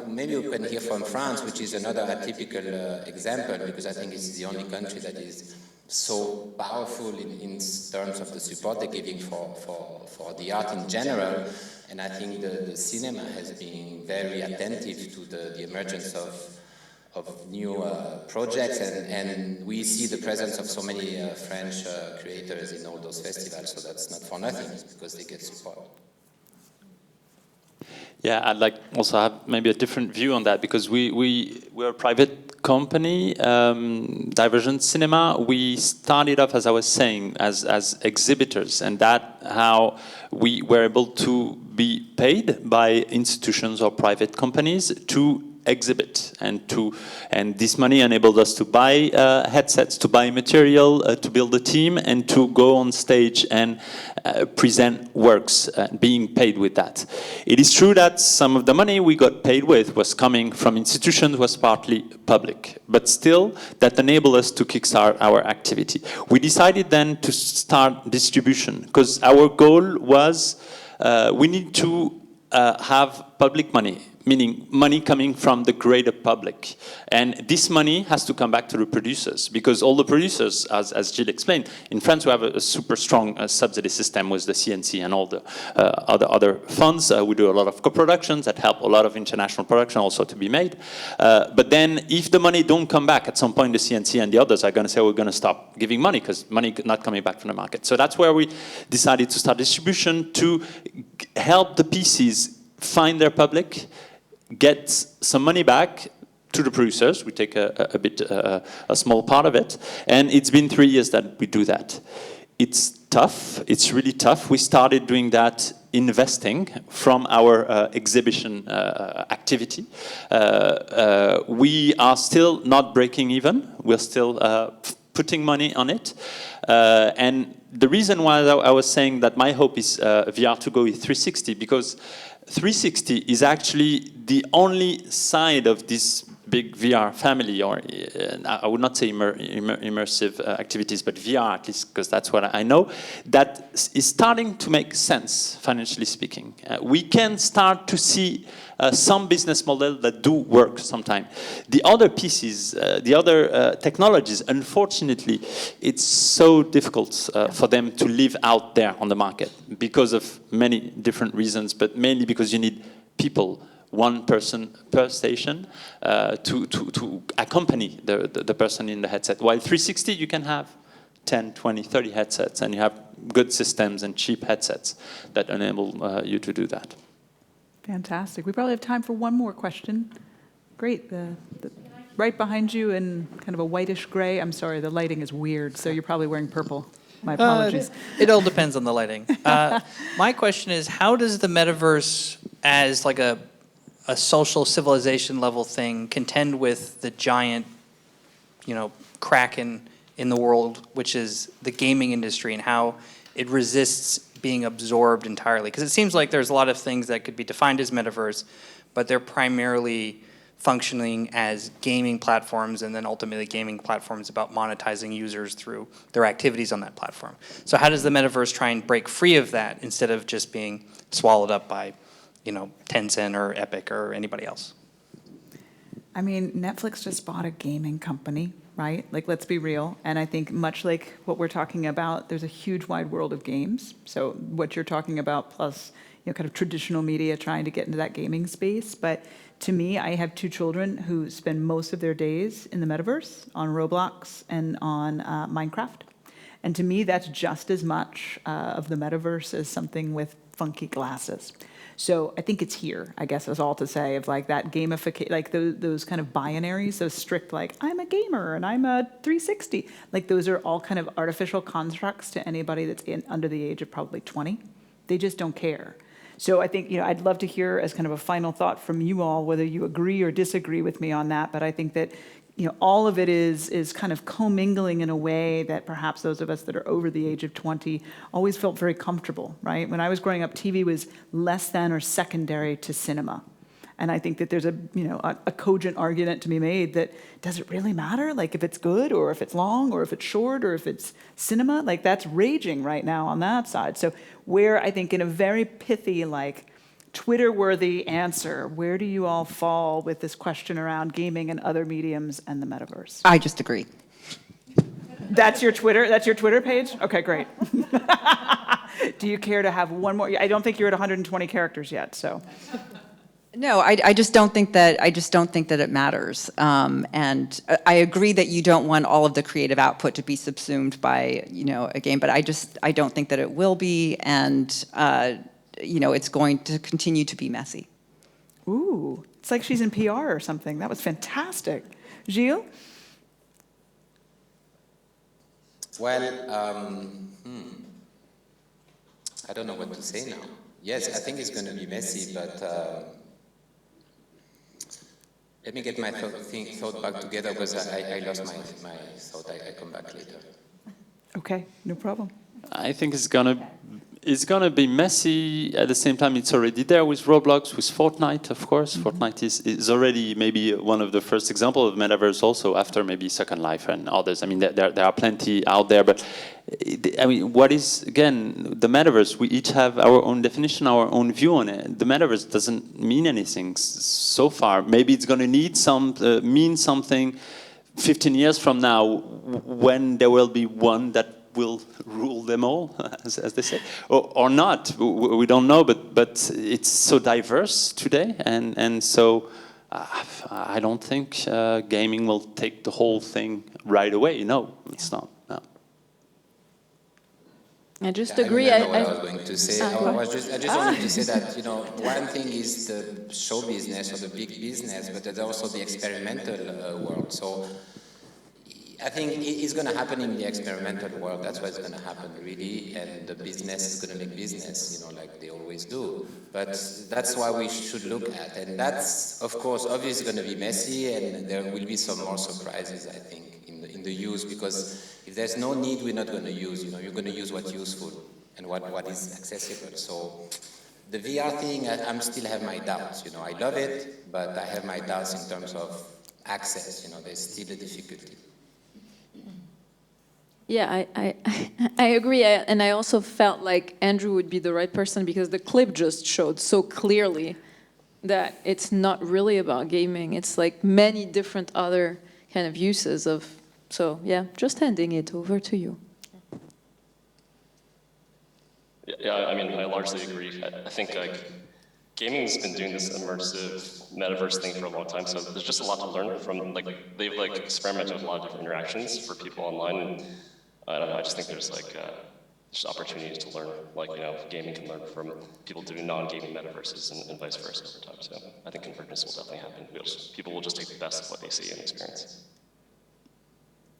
maybe you can hear from France, which is another atypical example, because I think it's the only country that is so powerful in terms of the support they're giving for the art in general. And I think the cinema has been very attentive to the emergence of new projects, and we see the presence of so many French creators in all those festivals, so that's not for nothing, it's because they get support. Yeah, I'd like also have maybe a different view on that, because we're a private company, Divergent Cinema. We started off, as I was saying, as exhibitors, and that how we were able to be paid by institutions or private companies to exhibit and this money enabled us to buy headsets, to buy material, to build a team, and to go on stage and present works, being paid with that. It is true that some of the money we got paid with was coming from institutions, was partly public, but still that enabled us to kickstart our activity. We decided then to start distribution because our goal was we need to have public money, meaning money coming from the greater public. And this money has to come back to the producers, because all the producers, as Gilles explained, in France we have a super strong subsidy system with the CNC and all the other funds. We do a lot of co-productions that help a lot of international production also to be made. But then if the money don't come back, at some point the CNC and the others are going to say we're going to stop giving money because money not coming back from the market. So that's where we decided to start distribution to help the PCs find their public, get some money back to the producers. We take a small part of it, and it's been 3 years that we do that. It's tough. It's really tough. We started doing that investing from our exhibition activity. We are still not breaking even. We're still putting money on it, and the reason why I was saying that my hope is VR2Go is 360, because 360 is actually the only side of this big VR family, or I would not say immersive activities, but VR at least, because that's what I know, that is starting to make sense, financially speaking. We can start to see some business models that do work sometimes. The other pieces, the other technologies, unfortunately, it's so difficult for them to live out there on the market because of many different reasons, but mainly because you need people, one person per station, to accompany the person in the headset. While 360, you can have 10, 20, 30 headsets, and you have good systems and cheap headsets that enable you to do that. Fantastic. We probably have time for one more question. Great. The right behind you in kind of a whitish gray. I'm sorry, the lighting is weird, so you're probably wearing purple. My apologies. It all depends on the lighting. My question is, how does the metaverse, as like a social civilization level thing, contend with the giant, kraken in the world, which is the gaming industry, and how it resists being absorbed entirely? Because it seems like there's a lot of things that could be defined as metaverse, but they're primarily functioning as gaming platforms, and then ultimately gaming platforms about monetizing users through their activities on that platform. So how does the metaverse try and break free of that instead of just being swallowed up by, Tencent or Epic or anybody else? I mean, Netflix just bought a gaming company, right? Like, let's be real. And I think much like what we're talking about, there's a huge wide world of games. So what you're talking about, plus, kind of traditional media trying to get into that gaming space. But to me, I have 2 children who spend most of their days in the metaverse, on Roblox and on Minecraft. And to me, that's just as much of the metaverse as something with funky glasses. So I think it's here, I guess, is all to say, of like that gamification, like those kind of binaries, those strict, like, I'm a gamer and I'm a 360. Like, those are all kind of artificial constructs to anybody that's under the age of probably 20. They just don't care. So I think, I'd love to hear as kind of a final thought from you all, whether you agree or disagree with me on that. But I think that, all of it is kind of commingling in a way that perhaps those of us that are over the age of 20 always felt very comfortable, right? When I was growing up, TV was less than or secondary to cinema. And I think that there's a cogent argument to be made that, does it really matter? Like, if it's good or if it's long or if it's short or if it's cinema, like, that's raging right now on that side. So where I think in a very pithy, like, Twitter-worthy answer, where do you all fall with this question around gaming and other mediums and the metaverse? I just agree. That's your Twitter page? Okay, great. Do you care to have one more? I don't think you're at 120 characters yet, so. No, I just don't think that it matters. And I agree that you don't want all of the creative output to be subsumed by, a game, but I don't think that it will be, and it's going to continue to be messy. Ooh, it's like she's in PR or something. That was fantastic. Gilles? Well, I don't know what to say now. Yes, I think it's going to be messy, but let me get my thought back together because I lost my thought. I come back later. Okay, no problem. I think it's gonna be messy. At the same time, it's already there with Roblox, with Fortnite, of course. Fortnite is already maybe one of the first examples of metaverse. Also, after maybe Second Life and others. I mean, there are plenty out there. But I mean, what is again the metaverse? We each have our own definition, our own view on it. The metaverse doesn't mean anything so far. Maybe it's gonna need mean something 15 years from now, when there will be one that will rule them all, as they say, or not. We don't know, but it's so diverse today, and so I don't think gaming will take the whole thing right away. No, it's not. No. I just Yeah, agree. I remember what I was going to say. I just wanted to say that, one thing is the show business or the big business, but there's also the experimental world. So I think it's going to happen in the experimental world. That's what's going to happen, really. And the business is going to make business, like they always do. But that's why we should look at. And that's, of course, obviously going to be messy, and there will be some more surprises, I think, in the use. Because if there's no need, we're not going to use. You're going to use what's useful and what is accessible. So the VR thing, I still have my doubts. I love it, but I have my doubts in terms of access. There's still a difficulty. Yeah, I agree, and I also felt like Andrew would be the right person because the clip just showed so clearly that it's not really about gaming. It's like many different other kind of uses of. So yeah, just handing it over to you. Yeah, I mean, I largely agree. I think gaming's been doing this immersive metaverse thing for a long time, so there's just a lot to learn from. They've experimented with a lot of different interactions for people online. And, I don't know, I just think there's just opportunities to learn, gaming can learn from people doing non-gaming metaverses and vice versa over time. So I think convergence will definitely happen. People will just take the best of what they see and experience.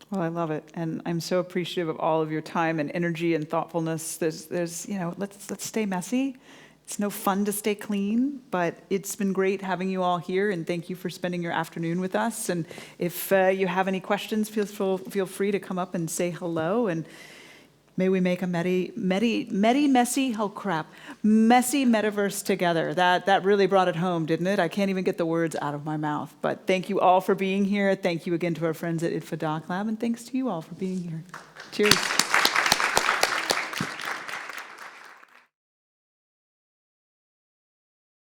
Well, I love it, and I'm so appreciative of all of your time and energy and thoughtfulness. There's let's stay messy. It's no fun to stay clean, but it's been great having you all here, and thank you for spending your afternoon with us. And if you have any questions, feel free to come up and say hello, and may we make a messy metaverse together. That really brought it home, didn't it? I can't even get the words out of my mouth. But thank you all for being here. Thank you again to our friends at IDFA Doc Lab, and thanks to you all for being here. Cheers.